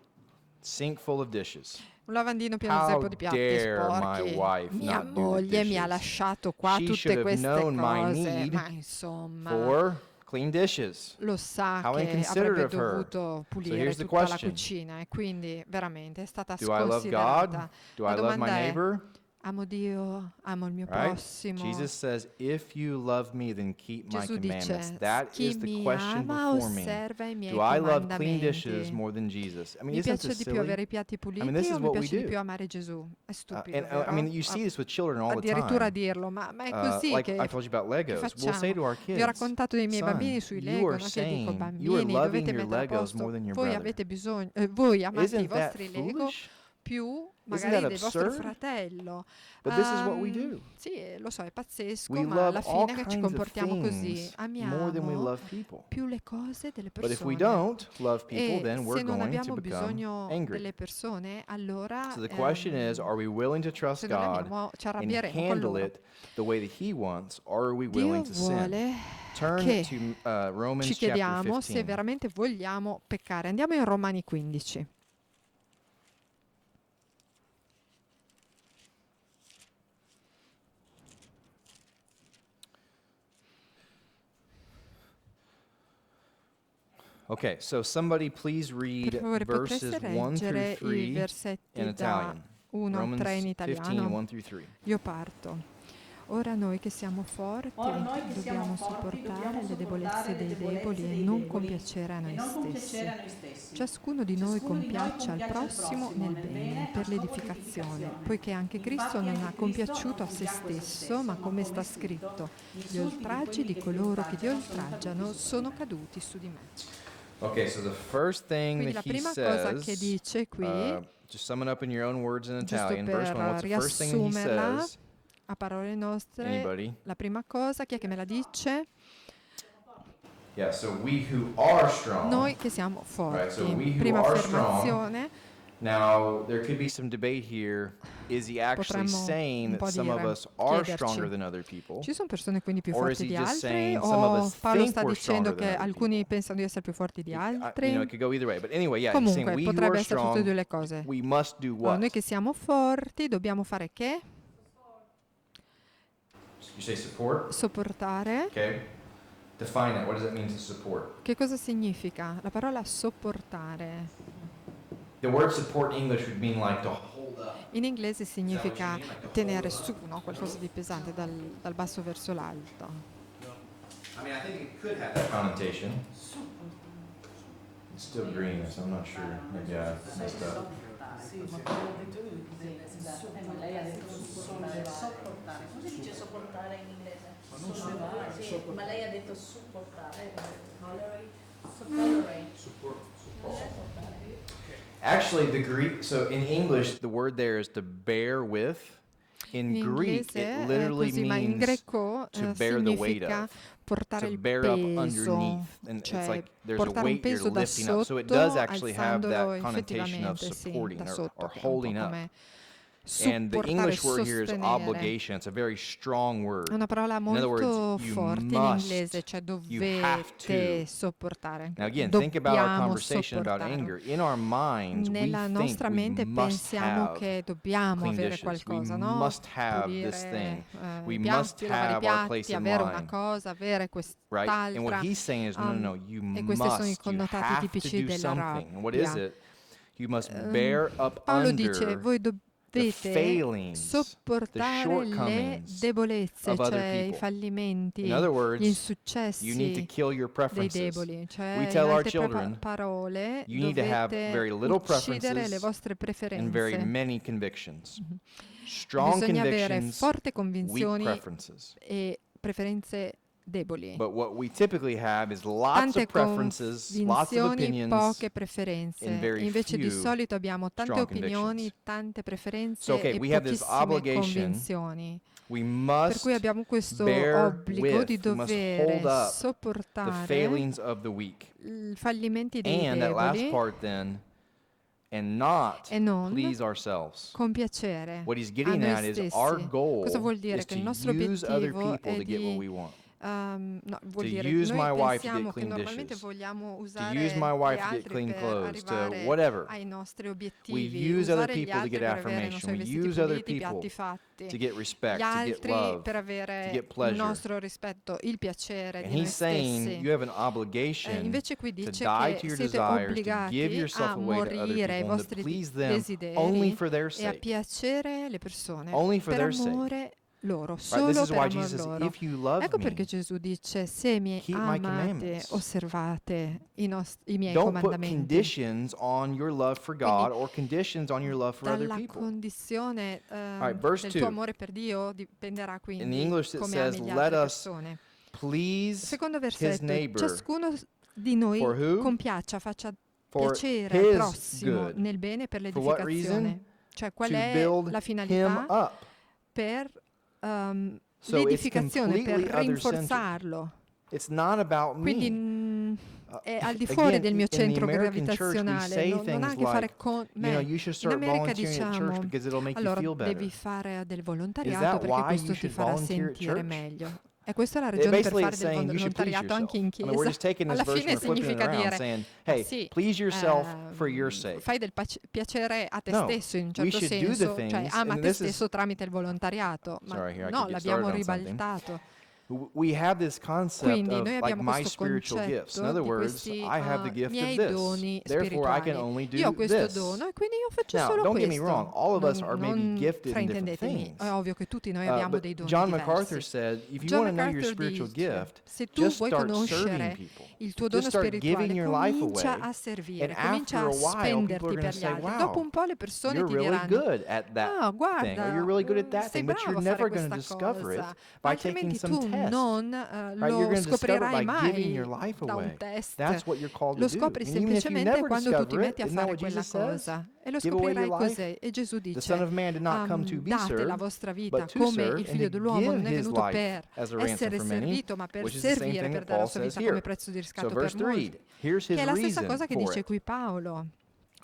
Sink full of dishes. Un lavandino pieno How zeppo di piatti dare my sporchi. wife Mia not do the moglie mi ha dishes. lasciato qua She tutte should have queste known my cose, need ma insomma for clean dishes. lo sa How che inconsiderate avrebbe of her. dovuto So pulire here's the tutta la question. cucina e quindi veramente è stata Do I love sconsiderata. God? Do La I love my domanda è: neighbor? amo Dio, amo il mio Right? prossimo. Jesus says, if you love me, then keep my Gesù commandments. dice: That chi is the mi question ama before me. osserva i miei Do I love clean dishes comandamenti. more than Jesus? I mean, Mi isn't piace this di più silly? avere i piatti puliti this is o mi what we piace di do. più amare Gesù? È stupido, And I mean, you see this with children all the addirittura time. dirlo, ma è così Like che I told you about che Legos. We'll facciamo. say to our Vi ho kids, raccontato dei miei son, bambini sui you Lego, are no? Che dico, saying you are bambini, loving dovete your mettere a Legos posto, more than your voi brother. avete bisogno, voi amate i Isn't that vostri Lego foolish? più Isn't magari that del vostro absurd? fratello. But this is what we do. Sì, lo so, è pazzesco, We ma love alla all fine ci kinds of comportiamo così. things more than we Amiamo love people. più le cose delle But if we persone. don't love people, E then we're se non going to abbiamo become bisogno angry. delle persone, allora So the question is, are we willing to trust se non le God amiamo, ci and arrabbieremo con handle loro. it the way that He wants, or are we Dio willing to sin? vuole Turn che to Romans ci chapter chiediamo se 15. veramente vogliamo peccare. Andiamo in Romani 15. Okay, so somebody please Per read favore, verses potreste 1 through leggere i 3 versetti in da Italian. 1 a 3 in Romans 15, italiano? 1 through 3. Io parto. Ora noi che siamo forti Ora noi che siamo dobbiamo forti, sopportare dobbiamo le debolezze sopportare le dei debolezze deboli e dei non deboli compiacere a e noi non stessi. compiacere a noi stessi. Ciascuno di noi Ciascuno di noi compiaccia al compiaccia al prossimo nel bene a per scopo di l'edificazione, edificazione. poiché anche Cristo Infatti non anche ha Cristo compiaciuto a non se compiacque stesso, ma come sta scritto: gli insulti oltraggi di quelli che coloro che ti oltraggiano oltraggiano sono caduti su di me. Okay, so the first thing Quindi that la he prima cosa che says, dice qui, just sum it up in your own words in giusto Italian. Verse 1, what's per the first thing that he riassumerla says? a parole nostre, Anybody? la prima cosa, chi è che me la dice? Yeah, so we who are strong. Noi che siamo Right, so we forti. who Prima are affermazione, Now, there could be some debate here. Is he actually Potremmo saying un po' that some of dire, us are chiederci. stronger than other people? ci sono persone quindi più Or is forti he di just altri saying some of o us Paolo think sta we're dicendo stronger than che other alcuni people? pensano di essere più forti di You altri? know, it could go either way. But anyway, yeah, he's saying Comunque we who potrebbe are essere tutte e due strong, le cose. we must do Allora, noi what? che siamo forti dobbiamo fare che? You say support? Sopportare. Okay. Define it. What does it mean to support? Che cosa significa? La parola sopportare The word support in English would mean like to hold up. in inglese significa tenere su, no? Qualcosa di pesante dal basso verso l'alto. I mean, I think it could have that connotation. It's still green, so I'm not sure. Maybe I messed up. sopportare. Sì, Ma sì. quello che ho detto io esatto. Ma lei ha detto sopportare. Come si dice sopportare in inglese? Ma non sollevare, Sì, sopportare. ma lei ha detto supportare. Tolerate. Tolerate. Supportare. Actually, the Greek, so in English, the word there is to bear with. In In Greek, it inglese è literally così, ma in means greco to bear the weight significa of, portare to il bear up peso, underneath. And it's cioè like there's a portare un weight you're peso da lifting up. So it does sotto, actually have alzandolo that connotation of effettivamente, sì, supporting da or sotto, che è un po' holding up. come And the supportare, English word here is sostenere. obligation. It's a very strong È word. una parola In other words, molto you forte in inglese, must, cioè you have dovete to. sopportare, Now again, think about our dobbiamo conversation about sopportarlo. anger. In our minds, we Nella think nostra we mente must pensiamo have che dobbiamo clean avere dishes. We qualcosa, no? must have this thing. Pulire We i must piatti, lavare i have our place piatti, in avere una line, cosa, avere right? And what quest'altra. he's saying is, no, no, no, you E questi sono i must, you connotati have to tipici do della something. And what is rabbia. it? You must bear up Paolo dice, under voi the dovete failings, the sopportare le shortcomings debolezze, of other cioè i people. fallimenti, In other gli words, you need to insuccessi kill your dei preferences. deboli. Cioè, We in tell our altre children, parole, you need to have dovete very little uccidere le preferences vostre and very preferenze. many convictions. Strong Bisogna avere convictions, forti weak convinzioni preferences. e preferenze deboli. But what we typically have is lots Tante of preferences, lots of convinzioni, opinions, poche preferenze. and E very invece di few solito abbiamo tante strong opinioni, convictions. tante preferenze So, okay, e we have this pochissime obligation. convinzioni. We Per cui must abbiamo questo bear obbligo di with, we must hold dovere up the sopportare failings of the weak. i fallimenti dei And that last deboli part then, and not e non please ourselves. con piacere What he's a getting noi at is our stessi. goal Cosa vuol dire? is Che to il nostro use other obiettivo people è to get what di we want. no, vuol To dire, use noi my wife to get pensiamo che clean normalmente dishes, vogliamo to usare use my gli wife to get altri clean per clothes, to arrivare whatever. ai nostri We obiettivi, use other usare gli people to altri get per avere, non so, affirmation. i We vestiti use other puliti, i piatti people fatti, to get gli respect, to get altri love, per to avere get il pleasure. nostro rispetto, il piacere And di noi he's saying stessi. you have an obligation Invece qui to dice die che to your siete desires, to give obbligati yourself a away to other morire ai people, and to vostri please them only desideri for their e a sake. piacere le persone Only for per their sake. amore loro, Right? This solo is per why amor Jesus says, loro. if you love Ecco perché me, Gesù dice, se mi keep my amate, commandments. osservate i miei Don't put comandamenti. conditions on your love for God Quindi, or conditions on your love for other dalla people. condizione right, verse del 2. tuo amore per Dio dipenderà In quindi English it come says, ami le let altre us persone. please Secondo his versetto, neighbor ciascuno di noi for who? compiaccia, faccia For piacere al his prossimo good. nel bene per For what reason? l'edificazione. Cioè, qual To è build la him finalità? up. Per So it's l'edificazione, per completely other-centered. rinforzarlo. It's not about Quindi me. è al di fuori del mio in the centro American church, we gravitazionale, say non ha things a che fare like, con you know, me. you should In start America volunteering at church diciamo, because it'll make you allora feel better. devi fare del Is volontariato that perché why questo you ti should farà volunteer at sentire church? meglio. E questa è la It ragione per basically fare it's del saying you should please volontariato anche yourself. in I mean, we're chiesa. just taking this Alla verse fine and we're flipping it significa around, dire, saying, ma hey, sì, please yourself for your sake. fai del piacere a te No, stesso in un we certo should do the senso, cioè things, ama and te this is- stesso tramite il volontariato, ma Sorry, here I no, could get l'abbiamo started on something. ribaltato. We have this concept Quindi of noi like abbiamo my questo spiritual gifts. In concetto other di words, questi I have the gift of miei this. doni Therefore, I can spirituali. only Io ho do questo this. dono e quindi io faccio Now, solo don't get questo. me wrong. All of us are maybe non gifted in different fraintendetemi, things. è ovvio che tutti noi abbiamo But dei doni John diversi. MacArthur said, if you John want to know your MacArthur spiritual dice, gift, se tu just vuoi start serving conoscere people. il tuo Just dono start spirituale, giving your life comincia away. a servire, And comincia after a a while, people are spenderti going to per gli say, altri. wow, Dopo un po' le persone you're ti really diranno, good at that thing, or guarda, you're really good at that sei thing, but bravo you're a fare never going to questa discover it cosa, by altrimenti taking some tu test. non Right? You're lo going to discover scoprirai by giving mai your life da un away. test. That's what you're called Lo to do. scopri And even if you semplicemente never quando tu ti discover it, metti a isn't that fare what quella Jesus says? cosa e lo Give away scoprirai your life. così. E Gesù The Son dice, of Man did not come to be date la served, vostra vita but to come serve il and figlio to dell'uomo, non give è his venuto life per as a ransom essere for many, servito, ma per which is the same servire, thing per that dare la Paul sua says vita here. come prezzo di So riscatto verse per 3, molti. here's Che his è la stessa reason cosa che for dice it. qui Paolo.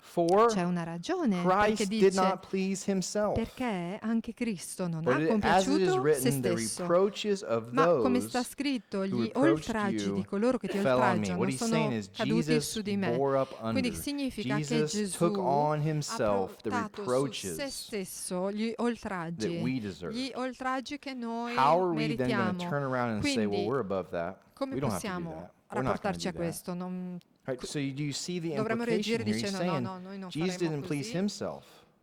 For C'è una ragione perché Christ did dice not please himself, perché anche Cristo non but ha as it is compiaciuto se written, the stesso. reproaches of Ma come sta those scritto, who gli reproached oltraggi di you coloro che ti fell on me. oltraggiano What he's saying sono is caduti Jesus su di me. bore up Quindi under. significa che Jesus took Gesù on ha himself the portato su se reproaches stesso gli that oltraggi, we deserve. gli oltraggi che noi How are we then going to meritiamo. turn around and say, well, Quindi we're above that? come We don't have to do possiamo that. We're not going rapportarci to a do that. questo? Right, so do you see the Dovremmo implication reagire here? He's dicendo no, saying no, noi non Jesus faremo didn't please così. himself.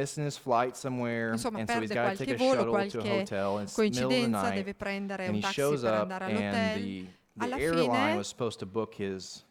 missing his flight somewhere, Insomma, and so he's perde got to take qualche a volo, shuttle to a qualche hotel. It's middle of the coincidenza, night, deve prendere and un he taxi shows per up, andare and all'hotel. the Alla airline fine, was supposed to book his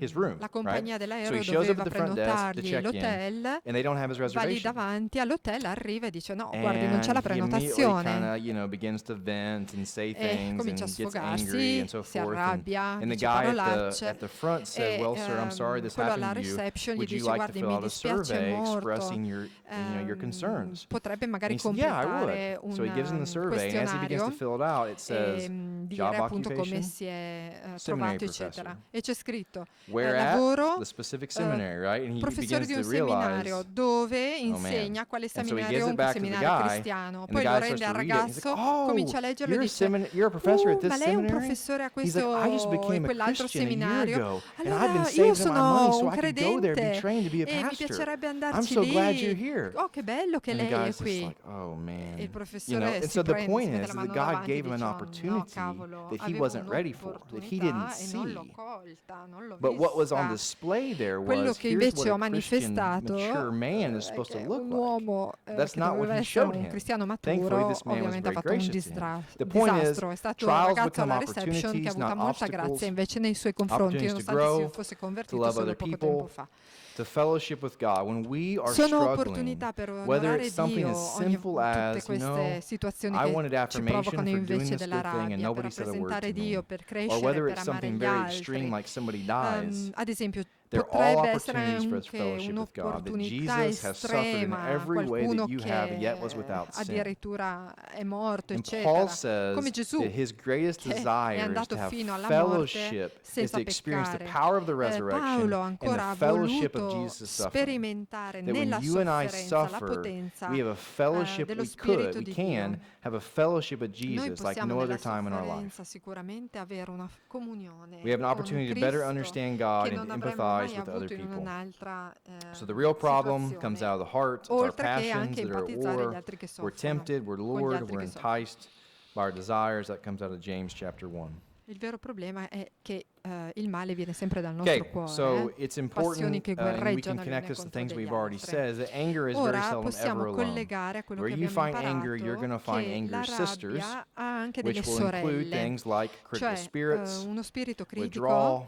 his room, la right? compagnia So dell'aereo he shows up doveva at the front desk to prenotargli check in, l'hotel, and they don't have his va lì reservation. davanti all'hotel, arriva e dice no, guardi, non c'è And la he immediately prenotazione. kind of begins to vent and say E things comincia a and gets angry sfogarsi, and so si forth. arrabbia, And the dice guy parolacce. at the front said, E "Well, sir, I'm sorry this quello alla happened to you. reception gli Would you dice like to guardi, fill mi out a dispiace survey molto, expressing your concerns?" potrebbe And magari he said, "Yeah, I completare would." So he gives him the un survey, and as he begins to questionario fill it out, it says, e dire job appunto come occupation, si è seminary trovato, professor. eccetera. E c'è scritto Where at? lavoro The specific seminary, right? And he professore begins di to un seminario realize, dove oh man. insegna quale And so he seminario, gives it un back to the seminario guy, cristiano. and the Poi lo guy rende starts al to read it. He's like, ragazzo, "Oh, comincia a leggerlo e you're dice you're a professor at this ma lei è un seminary?" professore a He's like, "I just questo e became a quell'altro Christian a year seminario. ago, and I've been Allora io saving my money sono so un I could go there, be credente trained to be a e mi pastor. piacerebbe I'm andarci so glad you're lì. here." Oh, che bello che And the lei è guy's just qui. like, "Oh man." E il professore And si so the prende, si point mette is la that mano God davanti e gave him an dice, "Oh, no, opportunity cavolo, that he avevo wasn't ready for, that he didn't un'opportunità e non l'ho see. colta, non l'ho But what was on vista." display there Quello was, che here's invece ho what a Christian manifestato mature man is è supposed to che look un like. uomo That's che not what doveva he essere showed un him. cristiano Thankfully, maturo, this man was ovviamente ha very fatto un gracious to him. The point disastro. È is, stato un trials ragazzo become alla reception che ha opportunities, avuto not molta grazia obstacles. invece nei suoi confronti, Opportunities to nonostante si grow, fosse to convertito love solo other poco tempo people, fa. to fellowship with God. When we are Sono struggling, opportunità per whether onorare it's something Dio, as simple tutte as, queste situazioni I che wanted ci affirmation provocano for doing invece this della good thing and rabbia, per nobody said a word rappresentare to me, Dio, per or crescere, whether per it's amare something gli very extreme altri. like somebody dies, Ad esempio, they're all potrebbe essere opportunities for us anche fellowship with God, that un'opportunità Jesus has suffered in estrema, every way qualcuno that you have, yet was che without sin. addirittura è morto, And Paul eccetera, come says Gesù that his greatest che è desire is andato to have fino alla morte fellowship, is senza to experience the peccare. power of the resurrection Paolo and the ancora ha fellowship of voluto Jesus' suffering. sperimentare That when nella you and I sofferenza la suffer, potenza we have a fellowship, dello we Spirito can di Dio. have a fellowship with Noi Jesus like possiamo no nella other time in our life. sofferenza sicuramente avere una comunione We have an con opportunity to better Cristo understand God che and non to avremmo empathize mai with other avuto in people. un'altra So the real problem situazione. comes out of the heart. It's our Oltre che passions anche that are at empatizzare gli war. altri che We're soffrono, tempted, we're con gli lured, altri we're che soffrono. enticed by our desires. That comes out of James chapter 1. Il vero problema è che il male viene sempre dal Okay, nostro cuore. so it's Passioni important, che and we can guerreggiano le connect une this to contro things degli we've already altri. said, is that anger is very Ora seldom possiamo ever alone. collegare a quello Where che you abbiamo find anger, you're going to imparato, find che anger la sisters, rabbia ha anche delle which will include sorelle, things like critical cioè spirits, uno spirito critico, withdrawal,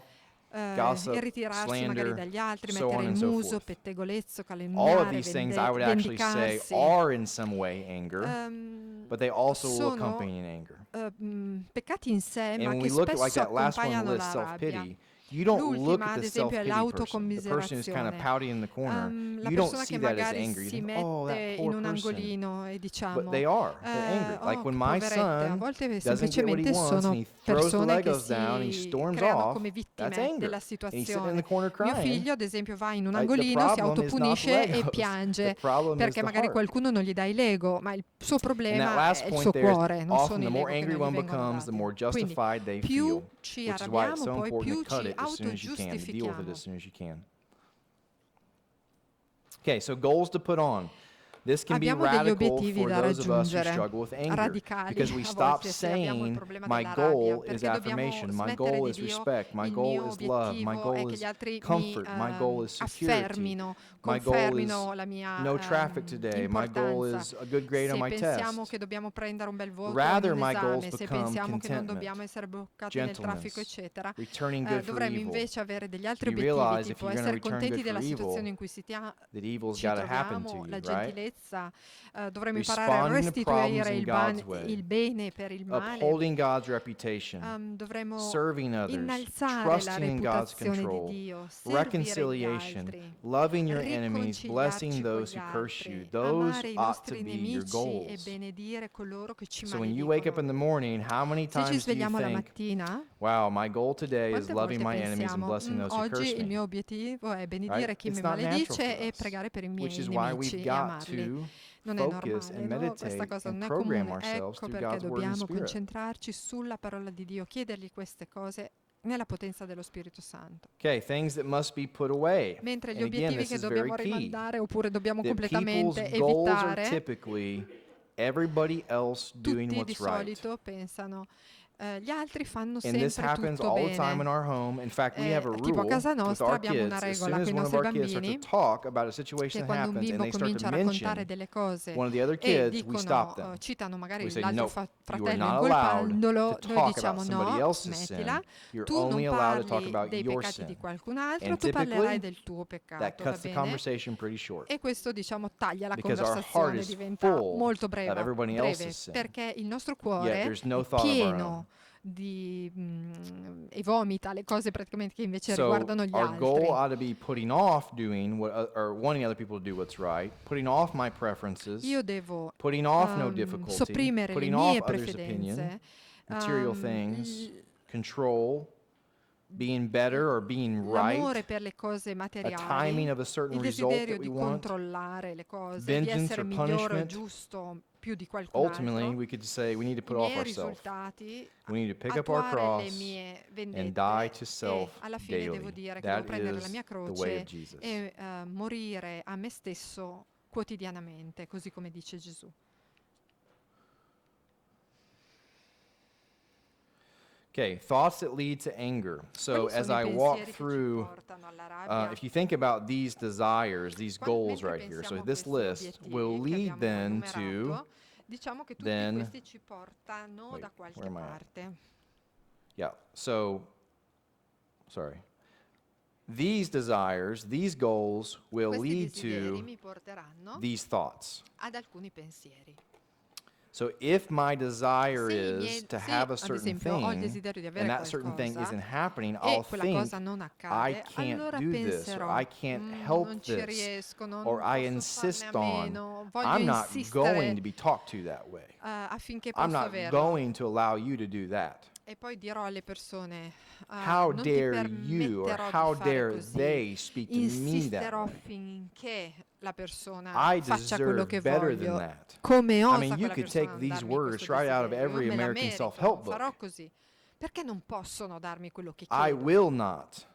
gossip, e ritirarsi magari slander, dagli altri, so mettere on il and so muso, forth. pettegolezzo, All of calunniare, these things I would actually say vendicarsi. are in some way anger, but they also will Sono accompany an anger. peccati in sé, And ma when che we look at like spesso that last one on the accompagnano list, la rabbia. self-pity, you don't look L'ultima, at ad the esempio, è self-pity person, the person who's kind of l'autocommiserazione. pouty in the corner. La You don't persona see che that as magari anger. You si think, oh, that mette poor in un person. angolino e diciamo But they are. They're angry. Like when my poverette, a son volte doesn't get what he semplicemente wants and sono he throws the persone che Legos down and he si storms creano off, come that's vittime anger. della And he's sitting in situazione. the corner Mio crying. figlio, ad esempio, va in un Right? The angolino, si problem is not the autopunisce e Legos. piange The problem is perché the magari heart. qualcuno non gli dà i Lego, ma il suo And that problema last è il point suo there is cuore, non often sono the i more Lego che angry non gli one vengono becomes, the dati. more Quindi justified they più feel, ci which is why it's so arrabbiamo, poi important più to cut ci it as soon as you can, to deal with it autogiustifichiamo. as soon as you can. Okay, so goals to put on. This can be Abbiamo degli radical obiettivi for da those of us who raggiungere, struggle with anger, radicali because we a stop volte se abbiamo il saying, problema my della rabbia, goal is perché dobbiamo affirmation, my smettere goal di is Dio, respect, my il goal mio is love, my obiettivo è goal che is gli altri mi comfort, my goal is security, affermino, my goal is confermino la mia no traffic today, my goal importanza. is a good grade on Se my pensiamo test. che dobbiamo prendere un bel voto in Rather, un my goals esame, se become pensiamo che non contentment, dobbiamo essere bloccati nel traffico, gentleness, eccetera, returning good for dovremmo evil. invece avere degli altri You obiettivi, realize if tipo you're gonna essere return contenti good for della evil, situazione in cui ci evil's got to happen to troviamo, you, la right? gentilezza, dovremmo imparare a Responding to problems restituire in God's way, il bene per il male. upholding God's reputation, Dovremmo serving others, innalzare la trusting in God's reputazione di control, Dio, servire gli reconciliation, altri, loving your enemies, riconciliarci blessing con those gli who curse you. altri, Those amare i ought to nostri be your nemici e goals. benedire coloro che ci So when you wake up in the maledicono. morning, how many Se ci times do you svegliamo la think, mattina, wow, my goal today is quante loving volte my enemies and pensiamo, blessing those who oggi curse il me? mio obiettivo è benedire Right? chi It's mi not natural maledice for e us, pregare per i miei which is why nemici we've e got amarli. to Non è focus normale, and no? meditate Questa cosa and non è program comune. ourselves Ecco through perché God's word and dobbiamo spirit. concentrarci sulla parola di Dio, chiedergli queste cose nella potenza dello Spirito Santo. Okay, things that must be put away. Mentre gli And again, obiettivi this che is very dobbiamo key. rimandare oppure dobbiamo That people's completamente goals are evitare, typically everybody else doing tutti di what's right. solito pensano Gli altri fanno And this sempre happens tutto all the time in bene. our home. In fact, we have a Tipo a rule casa with nostra our abbiamo una kids. As soon regola as con i one of nostri our kids starts to bambini talk about a situation che that quando un happens and bimbo they start comincia to a raccontare mention delle cose one of the other e kids, we stop dicono, them. citano magari We say, l'altro "Nope, you are fratello not allowed incolpandolo, to noi talk diciamo about somebody no, else's smettila, sin. You're tu non only allowed to talk parli about dei your peccati di sin." qualcun altro, And tu parlerai typically, del tuo that peccato, va cuts the bene? conversation pretty short E questo diciamo taglia la because our heart conversazione, is diventa full molto of breve, everybody else's sin. perché il nostro Yet cuore there's no è thought of our own. pieno e vomita le cose praticamente che invece So riguardano gli our goal altri. ought to be putting off doing what, or wanting other people to do what's right, putting off my preferences, Io devo putting off no difficulty, sopprimere le putting mie off others' opinion, preferenze, material things, control, being better or being l'amore right, per le cose a materiali, timing of a certain il result desiderio that we di want. controllare le cose, di vengeance essere or migliore o punishment. giusto più di qualcun Ultimately, altro. we could say we need to I put off miei ourselves. risultati, We need to pick up our attuare le cross mie and vendette die to e self alla fine devo daily. dire che devo That prendere la is mia the way croce of Jesus. e morire a me stesso quotidianamente, così come dice Gesù. Okay, thoughts that lead to anger. So Quali as sono I i walk pensieri che ci through, portano alla rabbia? if you think about these desires, these goals Mentre right here, so pensiamo a this questi list will obiettivi che lead abbiamo then to, enumerato, diciamo che tutti then- questi ci portano wait, da qualche where am I at? parte. yeah, so, sorry. These desires, these goals will Questi lead desideri to mi porteranno these thoughts. ad alcuni pensieri. So if my desire Se i is miei- to se, have a ad certain esempio, ho il thing, desiderio di and avere that certain thing qualcosa isn't happening, e I'll quella think, cosa non I accade, can't allora do this, or penserò, I can't non help ci this, riesco, non or I posso insist farne a on, meno, voglio I'm not insistere going to be talked to that way. Affinché I'm possa not averlo. going to allow you to do that. E poi dirò alle persone, How non ti dare you, or permetterò how di fare dare così, they speak to me that insisterò way. finché la persona I faccia quello che deserve better than voglio, that. come I osa mean, you quella could persona take a these darmi words questo right out of desiderio, every me la American merito, self-help farò book. così. Perché non possono darmi quello che I chiedo? will not.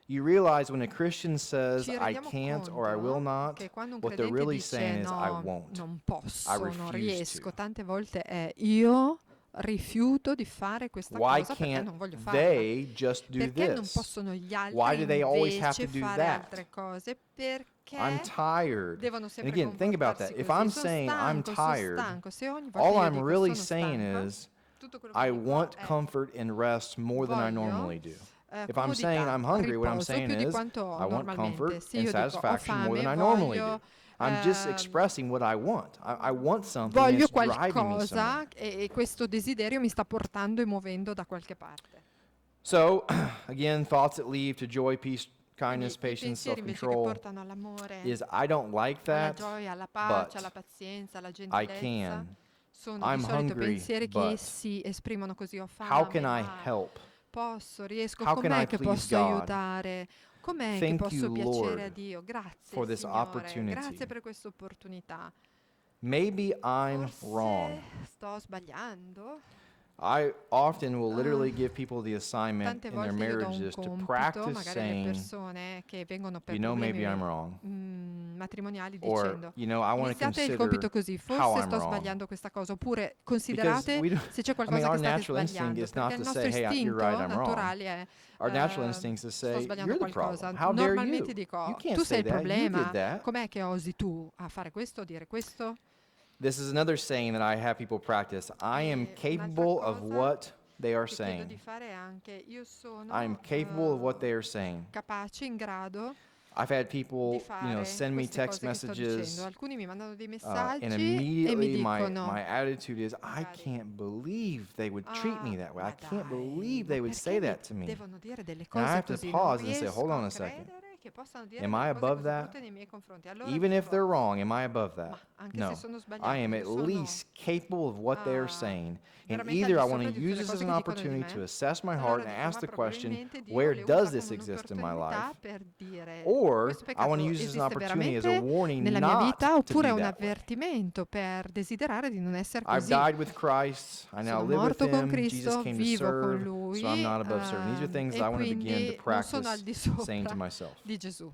You realize when a Christian says, Ci I rendiamo can't or I will conto not, che quando un what they're credente really dice saying is, I no, won't. non posso, I non refuse riesco, to. tante volte è io rifiuto di fare questa Why cosa perché can't non voglio farla. they just do Perché non this? possono gli altri Why do they always have invece to do fare that? altre cose? Perché I'm tired. devono And sempre again, think about that. comportarsi If così. I'm Sono saying I'm stanco, sono tired, stanco. Se ogni volta all io I'm dico really sono saying stanco, is, tutto quello che I dico want è comfort and rest more than I voglio, normally do. If I'm comodità, saying I'm hungry, what I'm riposo saying più di is, quanto I want normalmente. comfort Se and io dico ho satisfaction more fame, than I normally do. voglio I'm just expressing what I want. I want something voglio that's driving me somewhere. qualcosa e questo desiderio mi sta portando e muovendo da qualche parte. So, again, thoughts that lead to joy, peace, kindness, Quindi i patience, pensieri invece che self-control portano all'amore, is I don't like alla that, gioia, alla pace, but alla pazienza, alla I gentilezza, can. sono I'm di solito hungry, pensieri che but si esprimono così: ho how fame, can I ma help? posso, riesco, How can com'è I che please posso God? aiutare? Com'è che Thank posso you, piacere a Lord, Dio? Grazie, for this Signore, opportunity. grazie per questa opportunità. Maybe I'm wrong. Forse sto sbagliando? I often will literally give people the assignment Tante in their volte io do un marriages to compito, practice magari alle saying, persone che vengono per you know, maybe I'm problemi wrong. matrimoniali Or, dicendo: you know, I want to iniziate il consider compito così, how forse I'm sto wrong. sbagliando questa cosa, oppure Because considerate we don't, se c'è I mean, qualcosa our che state natural instinct sbagliando, is perché not il to nostro say, hey, you're istinto right, I'm wrong. naturale è Our natural instinct is to sto say, sbagliando you're the qualcosa. problem. How dare you? Normalmente You dico: can't tu sei say il that. You did problema, that. com'è che osi tu a fare questo, a dire questo? This is another saying that I have people practice. I am E capable un'altra of cosa what they are che chiedo saying. di fare è anche: io sono I am capable of what they are saying. capace, in grado I've had di people, fare send me queste text cose che sto dicendo. messages, Alcuni mi mandano dei and messaggi e mi immediately dicono: my attitude is, I magari, can't believe they would treat me that way. ma I can't dai, believe ma they would say perché that to me. devono dire delle And I cose have to così? pause Non and say, riesco hold on a a second. credere che possano dire Am delle I cose above così that? brutte nei miei confronti. Allora Even if dico: they're wrong, am I above ma that? anche No. se sono I sbagliati, am io at sono least capable of what they are saying. And veramente al either di I sopra want to di tutte use le this cose as an che dicono di opportunity me. to assess my Allora heart and dico: ask ma the question, probabilmente Dio where le does usa this come exist in my un'opportunità life? per dire: Or questo I want to peccato use this as an esiste opportunity as a veramente warning nella mia not vita, to oppure be è un that way. avvertimento per desiderare di non essere I've così. died with Christ. I now Sono live with morto con Him. Jesus Cristo, came to vivo con serve, Lui, so I'm not above serving. These are things that e I want to begin to quindi non sono al practice di saying to sopra myself. di Gesù.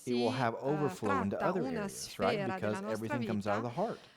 it will si have overflow into tratta other una areas, right? sfera della Because nostra everything comes out of vita, the heart.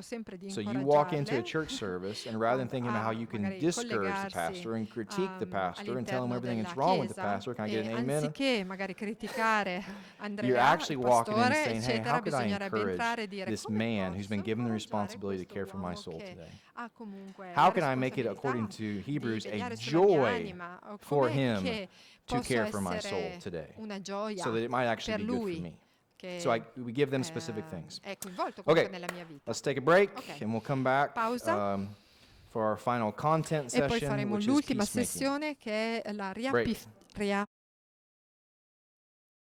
cerco sempre di So you walk into a incoraggiarle church service, and rather than thinking about how you can magari discourage the collegarsi pastor and critique the pastor and tell him all'interno everything that's della wrong with the chiesa pastor, can I get e an amen? anziché anziché magari criticare You're Andrea, actually il walking in pastore, saying, hey, eccetera, how could I bisognerebbe encourage entrare e dire this come man who's been posso given the incoraggiare responsibility to questo care for my uomo soul che today? ha comunque How la can I make it, according responsabilità to Hebrews, di a vegliare sulla mia joy anima, o for com'è him che to posso care for my soul essere today, una so gioia that it might actually per be good for lui me? che So we give them specific things. è coinvolto comunque Okay, nella mia vita. let's take a break, Ok. and we'll come back Pausa. For our final content E poi session, faremo which is l'ultima peacemaking. sessione che è la Break.